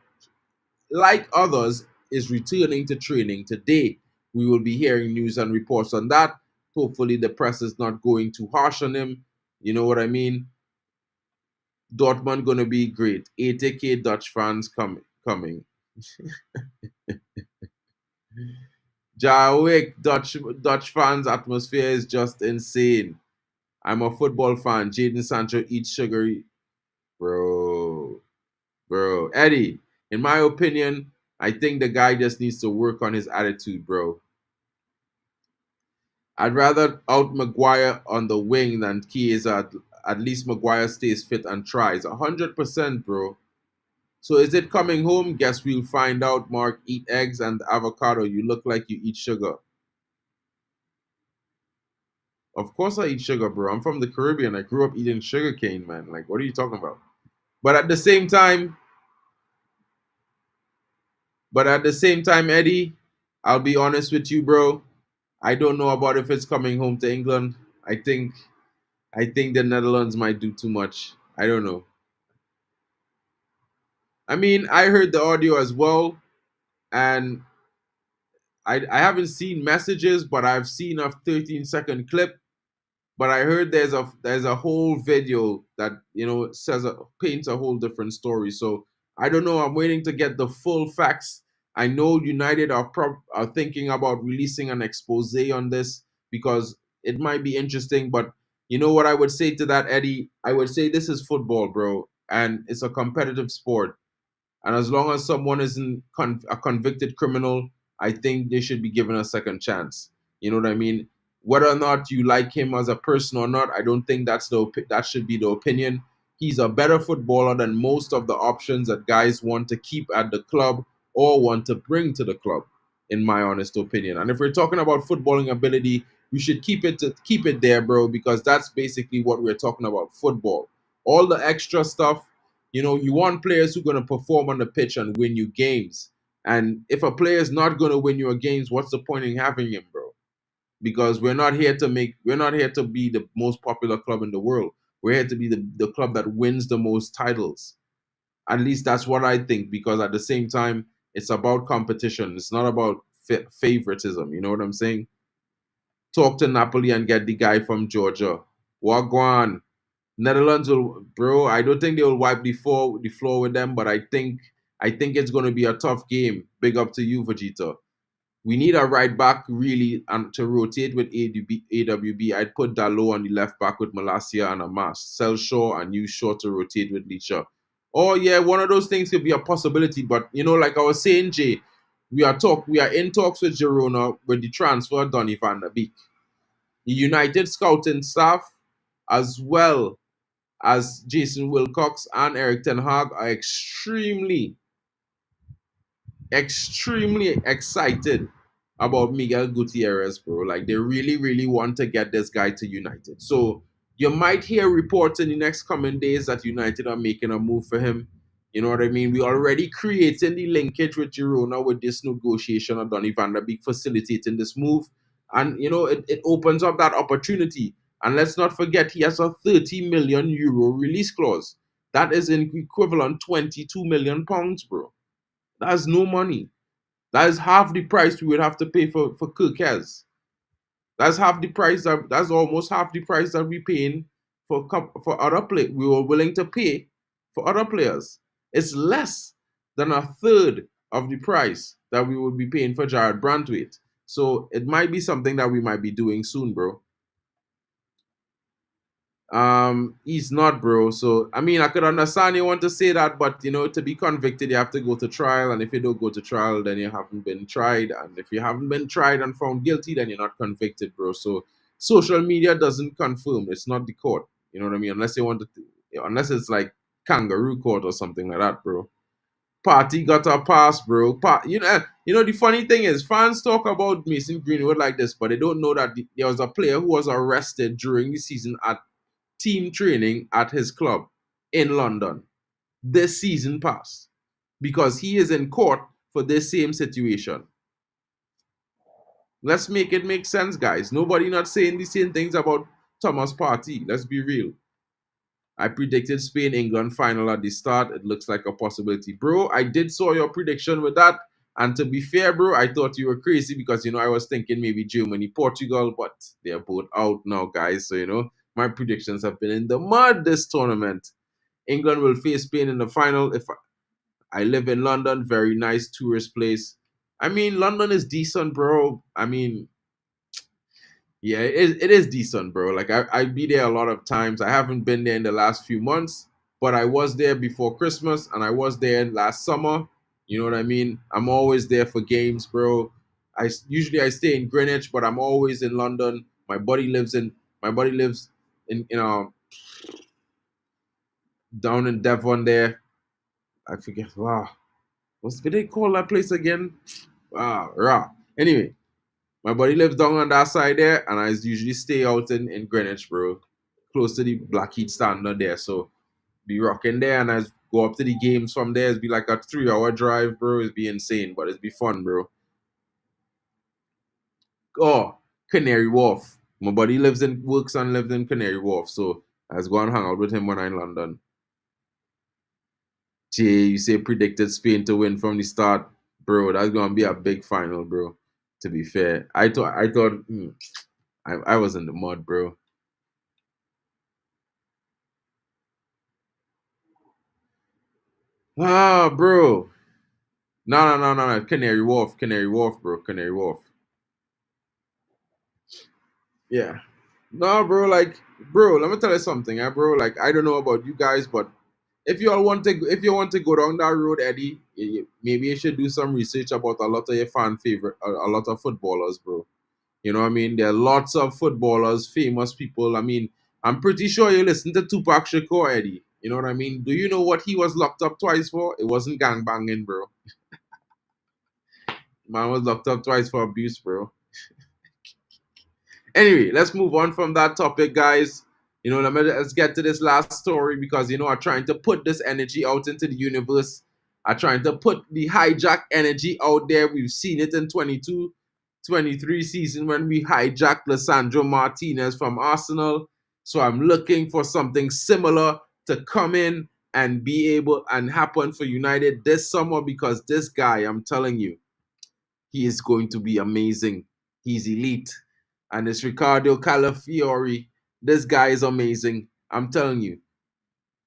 Speaker 1: like others, is returning to training today. We will be hearing news and reports on that. Hopefully the press is not going too harsh on him. You know what I mean? Dortmund gonna be great. 80K Dutch fans coming. Jarwick, Dutch fans atmosphere is just insane. I'm a football fan. Jadon Sancho eats sugary. Bro. Eddie, in my opinion, I think the guy just needs to work on his attitude, bro. I'd rather out Maguire on the wing than Chiesa. At least Maguire stays fit and tries. 100%, bro. So is it coming home? Guess we'll find out, Mark. Eat eggs and avocado. You look like you eat sugar. Of course I eat sugar, bro. I'm from the Caribbean. I grew up eating sugar cane, man. Like, what are you talking about? But at the same time, Eddie, I'll be honest with you, bro. I don't know about if it's coming home to England. I think the Netherlands might do too much. I don't know. I mean, I heard the audio as well, and I haven't seen messages, but I've seen a 13-second clip. But I heard there's a whole video that paints a whole different story. So I don't know. I'm waiting to get the full facts. I know United are thinking about releasing an expose on this because it might be interesting. But you know what I would say to that, Eddie? I would say this is football, bro, and it's a competitive sport. And as long as someone isn't a convicted criminal, I think they should be given a second chance. You know what I mean? Whether or not you like him as a person or not, I don't think that should be the opinion. He's a better footballer than most of the options that guys want to keep at the club or want to bring to the club, in my honest opinion. And if we're talking about footballing ability, we should keep it there, bro, because that's basically what we're talking about, football. All the extra stuff, you want players who are going to perform on the pitch and win you games. And if a player is not going to win you games, what's the point in having him, bro? Because we're not here to be the most popular club in the world. We're here to be the club that wins the most titles. At least that's what I think, because at the same time, it's about competition. It's not about favoritism. You know what I'm saying? Talk to Napoli and get the guy from Georgia. Wagwan. Netherlands will, bro. I don't think they will wipe the floor with them, but I think it's going to be a tough game. Big up to you, Vegeta. We need a right back really and to rotate with AWB. I'd put Dalot on the left back with Malacia and Amas. Sell Shaw and use Shaw to rotate with Licha. Oh yeah, one of those things could be a possibility. But like I was saying, Jay, we are in talks with Girona with the transfer of Donny van der Beek. The United scouting staff, as well as Jason Wilcox and Eric Ten Hag, are extremely excited about Miguel Gutierrez, bro. Like, they really, really want to get this guy to United. So you might hear reports in the next coming days that United are making a move for him. You know what I mean? We already creating the linkage with Girona with this negotiation of Donny van der Beek facilitating this move. And, it opens up that opportunity. And let's not forget, he has a 30 million euro release clause. That is in equivalent 22 million pounds, bro. That's no money. That is half the price we would have to pay for Kirkez. That's almost half the price that we're paying for other players. We were willing to pay for other players. It's less than a third of the price that we would be paying for Jared Brantwaite. So it might be something that we might be doing soon, bro. He's not, bro. So I mean, I could understand you want to say that, but you know, to be convicted, you have to go to trial, and if you don't go to trial, then you haven't been tried, and if you haven't been tried and found guilty, then you're not convicted, bro. So social media doesn't confirm. It's not the court. You know what I mean? Unless you want to, unless it's like kangaroo court or something like that, bro. Party got a pass, bro. You know the funny thing is, fans talk about Mason Greenwood like this, but they don't know that there was a player who was arrested during the season at team training at his club in London this season past because he is in court for this same situation. Let's make it make sense, guys. Nobody not saying the same things about Thomas Partey. Let's be real. I predicted Spain-England final at the start. It looks like a possibility. Bro, I did saw your prediction with that. And to be fair, bro, I thought you were crazy because, you know, I was thinking maybe Germany, Portugal, but they're both out now, guys. So, you know, my predictions have been in the mud this tournament. England will face Spain in the final. If I live in London, very nice tourist place. I mean, London is decent, bro. I mean, yeah, it is decent, bro. Like I be there a lot of times. I haven't been there in the last few months, but I was there before Christmas and I was there last summer. You know what I mean? I'm always there for games, bro. I stay in Greenwich, but I'm always in London. My buddy lives in down in Devon there. I forget. Wow. What they call that place again? Rah. Anyway, my buddy lives down on that side there, and I usually stay out in Greenwich, bro, close to the Blackheath Standard there. So be rocking there, and I go up to the games from there. It'd be like a 3-hour drive, bro. It'd be insane, but it'd be fun, bro. Oh, Canary Wharf. My buddy works and lives in Canary Wharf, so I was going to hang out with him when I'm in London. Jay, you say predicted Spain to win from the start, bro. That's gonna be a big final, bro. To be fair, I was in the mud, bro. Bro. No. Canary Wharf, bro. Canary Wharf. Yeah. No, bro. Like, bro. Let me tell you something, bro. Like, I don't know about you guys, but if you want to go down that road, Eddie, maybe you should do some research about a lot of your a lot of footballers, bro. You know what I mean? There are lots of footballers, famous people. I mean, I'm pretty sure you listen to Tupac Shakur, Eddie. You know what I mean? Do you know what he was locked up twice for? It wasn't gangbanging, bro. Man was locked up twice for abuse, bro. Anyway, let's move on from that topic, guys. You know, let's get to this last story because, you know, I'm trying to put this energy out into the universe. I'm trying to put the hijack energy out there. We've seen it in 22-23 season when we hijacked Lisandro Martinez from Arsenal. So I'm looking for something similar to come in and be able and happen for United this summer because this guy, I'm telling you, he is going to be amazing. He's elite. And it's Ricardo Calafiori. This guy is amazing. I'm telling you.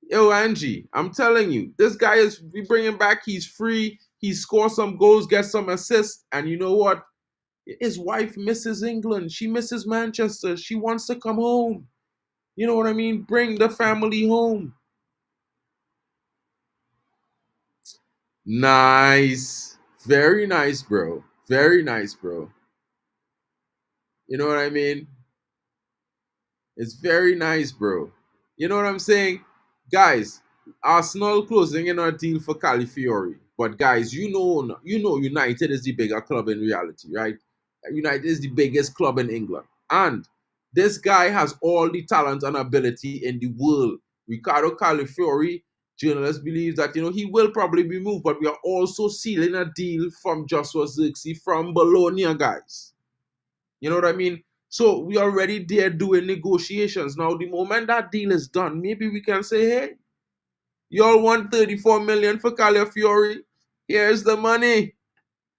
Speaker 1: Yo, Angie, I'm telling you, this guy we bring him back. He's free. He scores some goals, gets some assists. And you know what? His wife misses England. She misses Manchester. She wants to come home. You know what I mean? Bring the family home. Nice. Very nice, bro. Very nice, bro. You know what I mean? It's very nice, bro. You know what I'm saying? Guys, Arsenal closing in a deal for Calafiori. But guys, you know United is the bigger club in reality, right? United is the biggest club in England. And this guy has all the talent and ability in the world. Ricardo Calafiori, journalists believe that, you know, he will probably be moved, but we are also sealing a deal from Joshua Zirkzee from Bologna, guys. You know what I mean? So we already there doing negotiations. Now, the moment that deal is done, maybe we can say, hey, y'all want 34 million for Calafiori? Here's the money.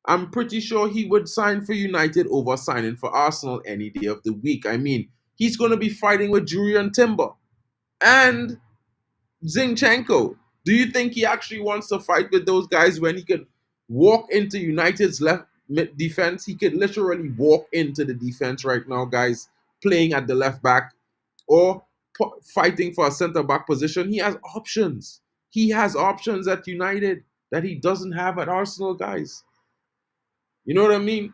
Speaker 1: I'm pretty sure he would sign for United over signing for Arsenal any day of the week. I mean, he's going to be fighting with Julian Timber and Zinchenko. Do you think he actually wants to fight with those guys when he could walk into United's left mid defense? He could literally walk into the defense right now, guys, playing at the left back or fighting for a center back position. He has options. He has options at United that he doesn't have at Arsenal, guys. You know what I mean?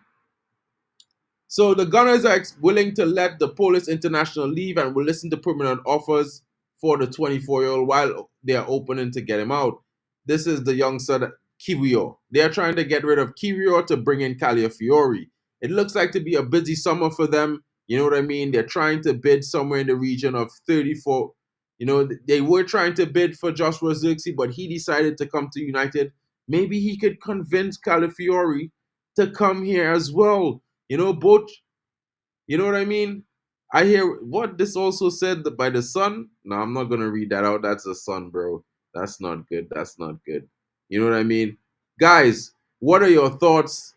Speaker 1: So the Gunners are willing to let the Polish international leave and will listen to permanent offers for the 24-year-old while they are opening to get him out. This is the youngster Kiwior. They are trying to get rid of Kiwior to bring in Calafiori. It looks like to be a busy summer for them. You know what I mean? They're trying to bid somewhere in the region of 34. You know, they were trying to bid for Joshua Zirkzee, but he decided to come to United. Maybe he could convince Calafiori to come here as well. You know, both, you know what I mean? I hear what this also said by the Sun. No, I'm not going to read that out. That's the Sun, bro. That's not good. That's not good. You know what I mean? Guys, what are your thoughts?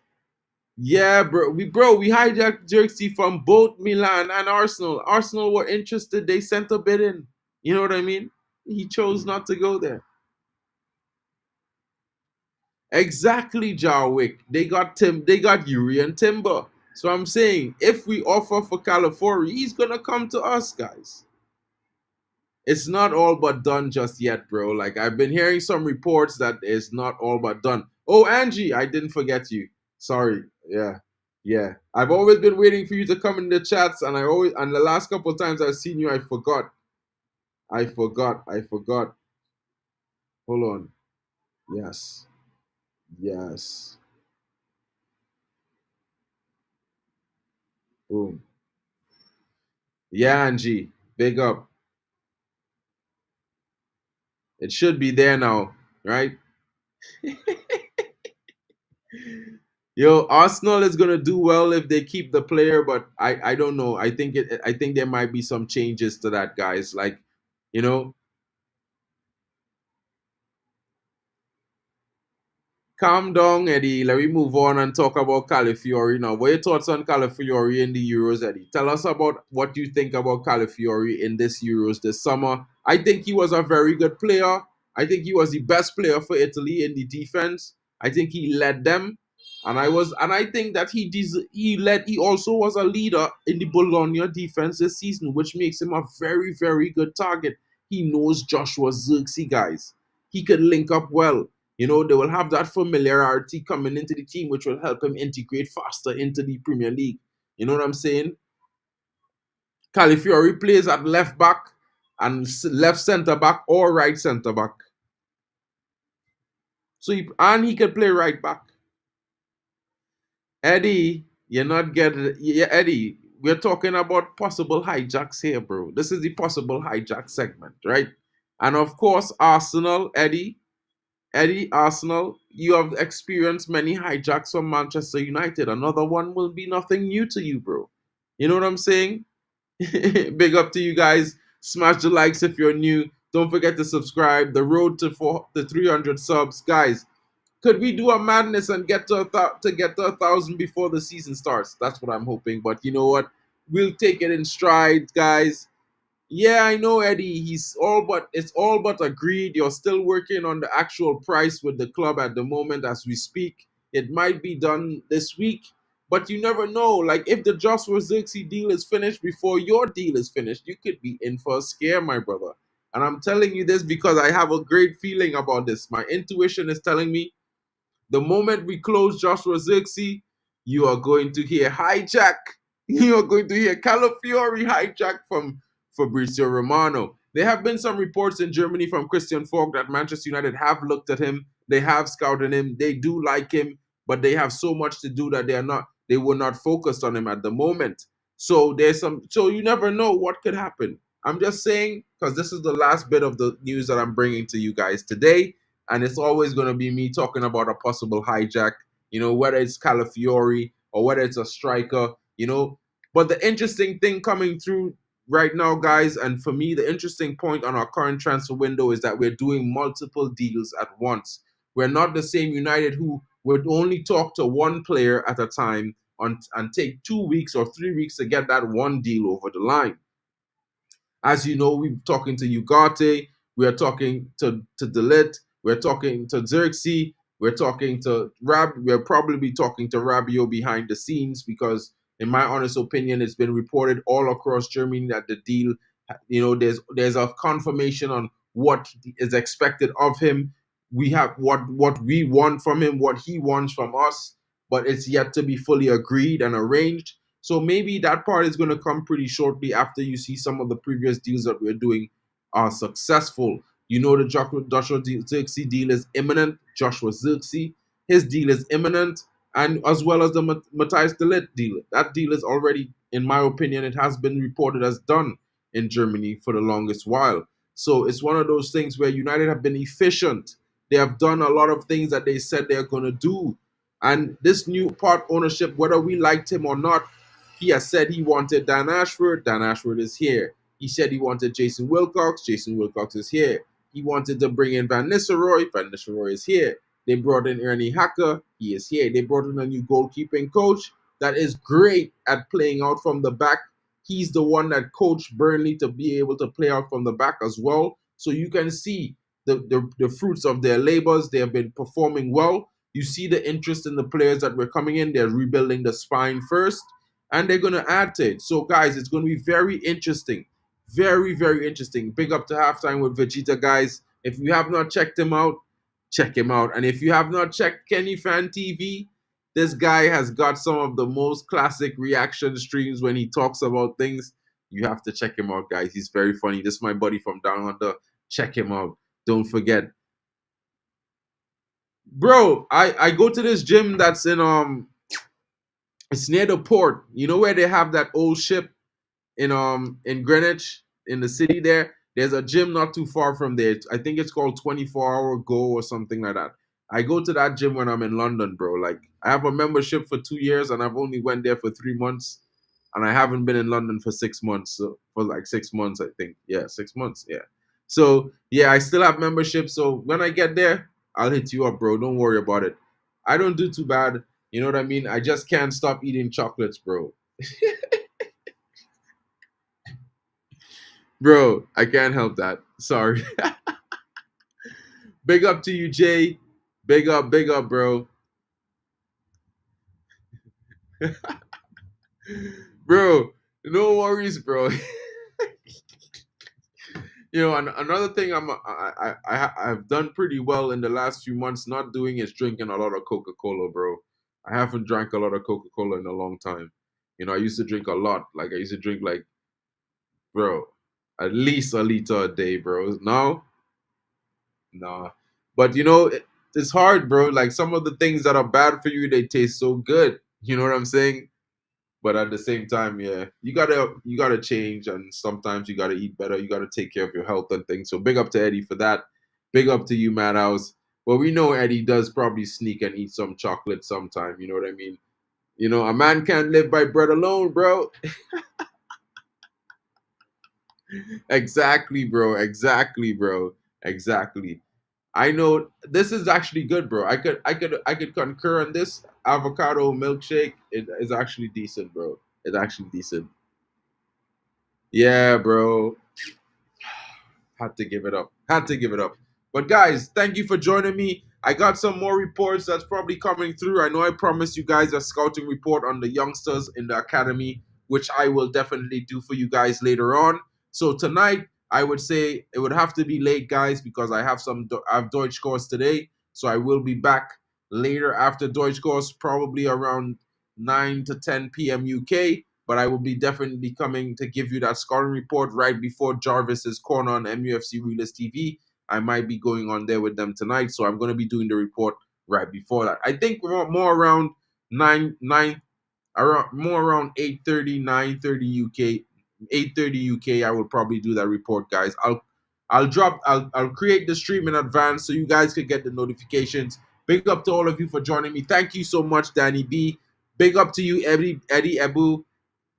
Speaker 1: Yeah, we hijacked Xerxes from both Milan and Arsenal. Arsenal were interested. They sent a bid in. You know what I mean? He chose not to go there. Exactly, Jarwick. They got Yuri and Timber. So I'm saying if we offer for California, he's gonna come to us, guys. It's not all but done just yet, bro. Like I've been hearing some reports that it's not all but done. Oh, Angie, I didn't forget you. Sorry. Yeah. Yeah. I've always been waiting for you to come in the chats, and the last couple of times I've seen you, I forgot. I forgot. Hold on. Yes. Yes. Boom. Yeah, Angie. Big up. It should be there now, right? Yo, Arsenal is gonna do well if they keep the player, but I don't know. I think there might be some changes to that, guys. Like, you know, calm down, Eddie. Let me move on and talk about Calafiori now. What are your thoughts on Calafiori in the Euros, Eddie? Tell us about what you think about Calafiori in this Euros this summer. I think he was a very good player. I think he was the best player for Italy in the defense. I think he led them, and I think that he also was a leader in the Bologna defense this season, which makes him a very very good target. He knows Joshua Zirkzee, guys. He could link up well. You know, they will have that familiarity coming into the team, which will help him integrate faster into the Premier League. You know what I'm saying? Calafiori plays at left back and left centre back or right centre back. So he can play right back. Eddie, you're not getting. Yeah, Eddie, we're talking about possible hijacks here, bro. This is the possible hijack segment, right? And of course, Arsenal, Eddie, Arsenal, you have experienced many hijacks from Manchester United. Another one will be nothing new to you, bro. You know what I'm saying? Big up to you guys. Smash the likes if you're new. Don't forget to subscribe. The road to 300 subs, guys. Could we do a madness and get to get to 1,000 before the season starts? That's what I'm hoping. But you know what? We'll take it in stride, guys. Yeah, I know, Eddie. It's all but agreed. You're still working on the actual price with the club at the moment as we speak. It might be done this week, but you never know. Like if the Joshua Zirkzee deal is finished before your deal is finished, you could be in for a scare, my brother. And I'm telling you this because I have a great feeling about this. My intuition is telling me the moment we close Joshua Zirkzee, you are going to hear hijack. You are going to hear Calafiori hijack from Fabrizio Romano. There have been some reports in Germany from Christian Falk that Manchester United have looked at him. They have scouted him. They do like him, but they have so much to do that they were not focused on him at the moment. So so you never know what could happen. I'm just saying, because this is the last bit of the news that I'm bringing to you guys today. And it's always going to be me talking about a possible hijack, you know, whether it's Calafiori or whether it's a striker, you know. But the interesting thing coming through right now, guys, and for me, the interesting point on our current transfer window is that we're doing multiple deals at once. We're not the same United who would only talk to one player at a time and take 2 weeks or 3 weeks to get that one deal over the line. As you know, we're talking to Ugarte, We are talking to Delit. We're talking to Xerxes. We're talking to Rab. We'll probably be talking to Rabio behind the scenes because, in my honest opinion, it's been reported all across Germany that the deal, there's a confirmation on what is expected of him. We have what we want from him, what he wants from us, but it's yet to be fully agreed and arranged. So maybe that part is going to come pretty shortly after you see some of the previous deals that we're doing are successful. You know the Joshua Xerxes deal is imminent. Joshua Xerxes, his deal is imminent, and as well as the Matthias de Ligt deal. That deal is already, in my opinion, it has been reported as done in Germany for the longest while. So it's one of those things where United have been efficient. They have done a lot of things that they said they're going to do. And this new part ownership, whether we liked him or not, he has said he wanted Dan Ashford. Dan Ashford is here. He said he wanted Jason Wilcox. Jason Wilcox is here. He wanted to bring in Van Nistelrooy. Van Nistelrooy is here. They brought in Ernie Hacker. He is here. They brought in a new goalkeeping coach that is great at playing out from the back. He's the one that coached Burnley to be able to play out from the back as well. So you can see the fruits of their labors. They have been performing well. You see the interest in the players that were coming in. They're rebuilding the spine first, and they're going to add to it. So, guys, it's going to be very interesting. Very, very interesting. Big up to Halftime with Vegeta, guys. If you have not checked him out, check him out. And if you have not checked KennyFANtv, this guy has got some of the most classic reaction streams when he talks about things. You have to check him out, guys. He's very funny. This is my buddy from Down Under. Check him out. Don't forget. Bro, I go to this gym that's it's near the port. You know where they have that old ship in Greenwich, in the city there? There's a gym not too far from there. I think it's called 24-hour Go or something like that. I go to that gym when I'm in London, bro. Like, I have a membership for 2 years and I've only went there for 3 months, and I haven't been in London for 6 months. So for like 6 months, I think. Yeah, 6 months. Yeah. So yeah, I still have membership. So when I get there, I'll hit you up, bro. Don't worry about it. I don't do too bad. You know what I mean? I just can't stop eating chocolates, bro. Bro, I can't help that. Sorry. Big up to you, Jay. Big up, bro. Bro, no worries, bro. Another thing I've done pretty well in the last few months not doing is drinking a lot of Coca-Cola, bro. I haven't drank a lot of Coca-Cola in a long time. I used to drink a lot. Like, I used to drink, like, bro, at least a liter a day, bro. Now, nah. But it's hard, bro. Like, some of the things that are bad for you, they taste so good. You know what I'm saying? But at the same time, yeah, you gotta change, and sometimes you gotta eat better. You gotta take care of your health and things. So big up to Eddie for that. Big up to you, Madhouse. Well, we know Eddie does probably sneak and eat some chocolate sometime. You know what I mean? A man can't live by bread alone, bro. Exactly, bro. Exactly, bro. Exactly. I know this is actually good, bro. I could concur on this. Avocado milkshake, it is actually decent, bro. It's actually decent. Yeah, bro. Had to give it up. Had to give it up. But guys, thank you for joining me. I got some more reports that's probably coming through. I know I promised you guys a scouting report on the youngsters in the academy, which I will definitely do for you guys later on. So tonight, I would say it would have to be late, guys, because I have Deutsch course today. So I will be back later after Deutsch course, probably around 9 to 10 p.m. UK. But I will be definitely coming to give you that scouting report right before Jarvis's corner on MUFC Realist TV. I might be going on there with them tonight, so I'm going to be doing the report right before that. I think more around 8:30, 9:30 UK, 8:30 UK. I will probably do that report, guys. I'll create the stream in advance so you guys can get the notifications. Big up to all of you for joining me. Thank you so much, Danny B. Big up to you, Eddie Ebu.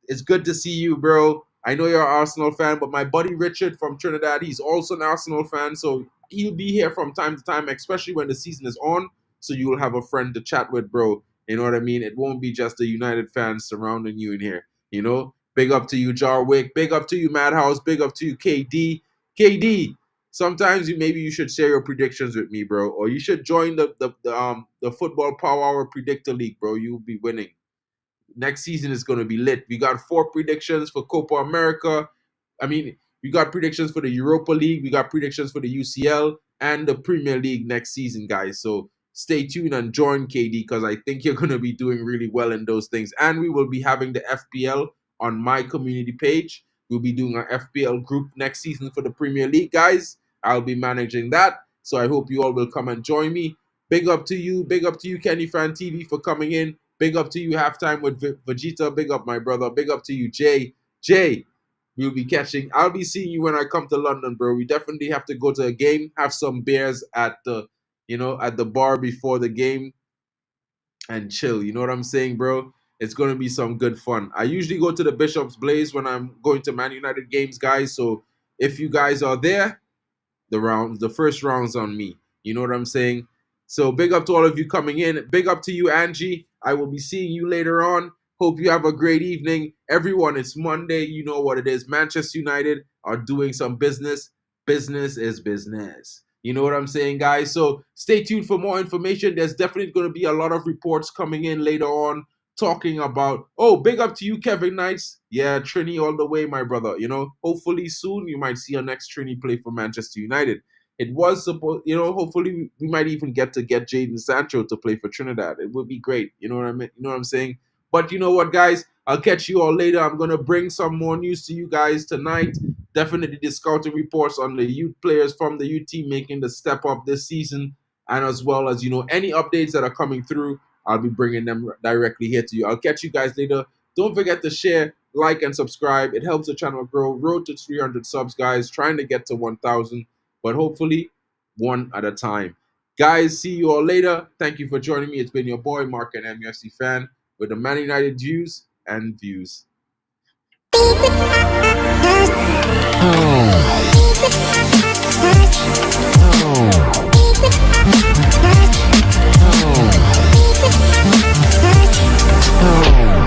Speaker 1: It's good to see you, bro. I know you're an Arsenal fan, but my buddy Richard from Trinidad, he's also an Arsenal fan, so he'll be here from time to time, especially when the season is on, so you'll have a friend to chat with, bro. You know what I mean? It won't be just the United fans surrounding you in here, you know? Big up to you, Jarwick. Big up to you, Madhouse. Big up to you, KD. KD, sometimes maybe you should share your predictions with me, bro, or you should join the Football Power Hour Predictor League, bro. You'll be winning. Next season is going to be lit. We got 4 predictions for Copa America. I mean, we got predictions for the Europa League. We got predictions for the UCL and the Premier League next season, guys. So stay tuned and join KD, because I think you're going to be doing really well in those things. And we will be having the FPL on my community page. We'll be doing our FPL group next season for the Premier League, guys. I'll be managing that. So I hope you all will come and join me. Big up to you. Big up to you, KennyFANtv, for coming in. Big up to you, Halftime with VAGETA. Big up, my brother. Big up to you, Jay. Jay, I'll be seeing you when I come to London, bro. We definitely have to go to a game, have some beers at the, at the bar before the game and chill. You know what I'm saying, bro? It's going to be some good fun. I usually go to the Bishop's Blaze when I'm going to Man United games, guys. So if you guys are there, the first round's on me. You know what I'm saying? So big up to all of you coming in. Big up to you, Angie. I will be seeing you later on. Hope you have a great evening. Everyone, it's Monday. You know what it is. Manchester United are doing some business. Business is business. You know what I'm saying, guys? So stay tuned for more information. There's definitely going to be a lot of reports coming in later on talking about, oh, big up to you, Kevin Knights. Yeah, Trini all the way, my brother. Hopefully soon you might see our next Trini play for Manchester United. It was supposed, hopefully we might even get Jadon Sancho to play for Trinidad. It would be great. You know what I mean? You know what I'm saying? But you know what, guys? I'll catch you all later. I'm going to bring some more news to you guys tonight. Definitely the scouting reports on the youth players from the youth team making the step up this season. And as well as, any updates that are coming through, I'll be bringing them directly here to you. I'll catch you guys later. Don't forget to share, like, and subscribe. It helps the channel grow. Road to 300 subs, guys. Trying to get to 1,000. But hopefully, one at a time. Guys, see you all later. Thank you for joining me. It's been your boy, MarkN, MUFC fan, with the Man United views and views. Oh.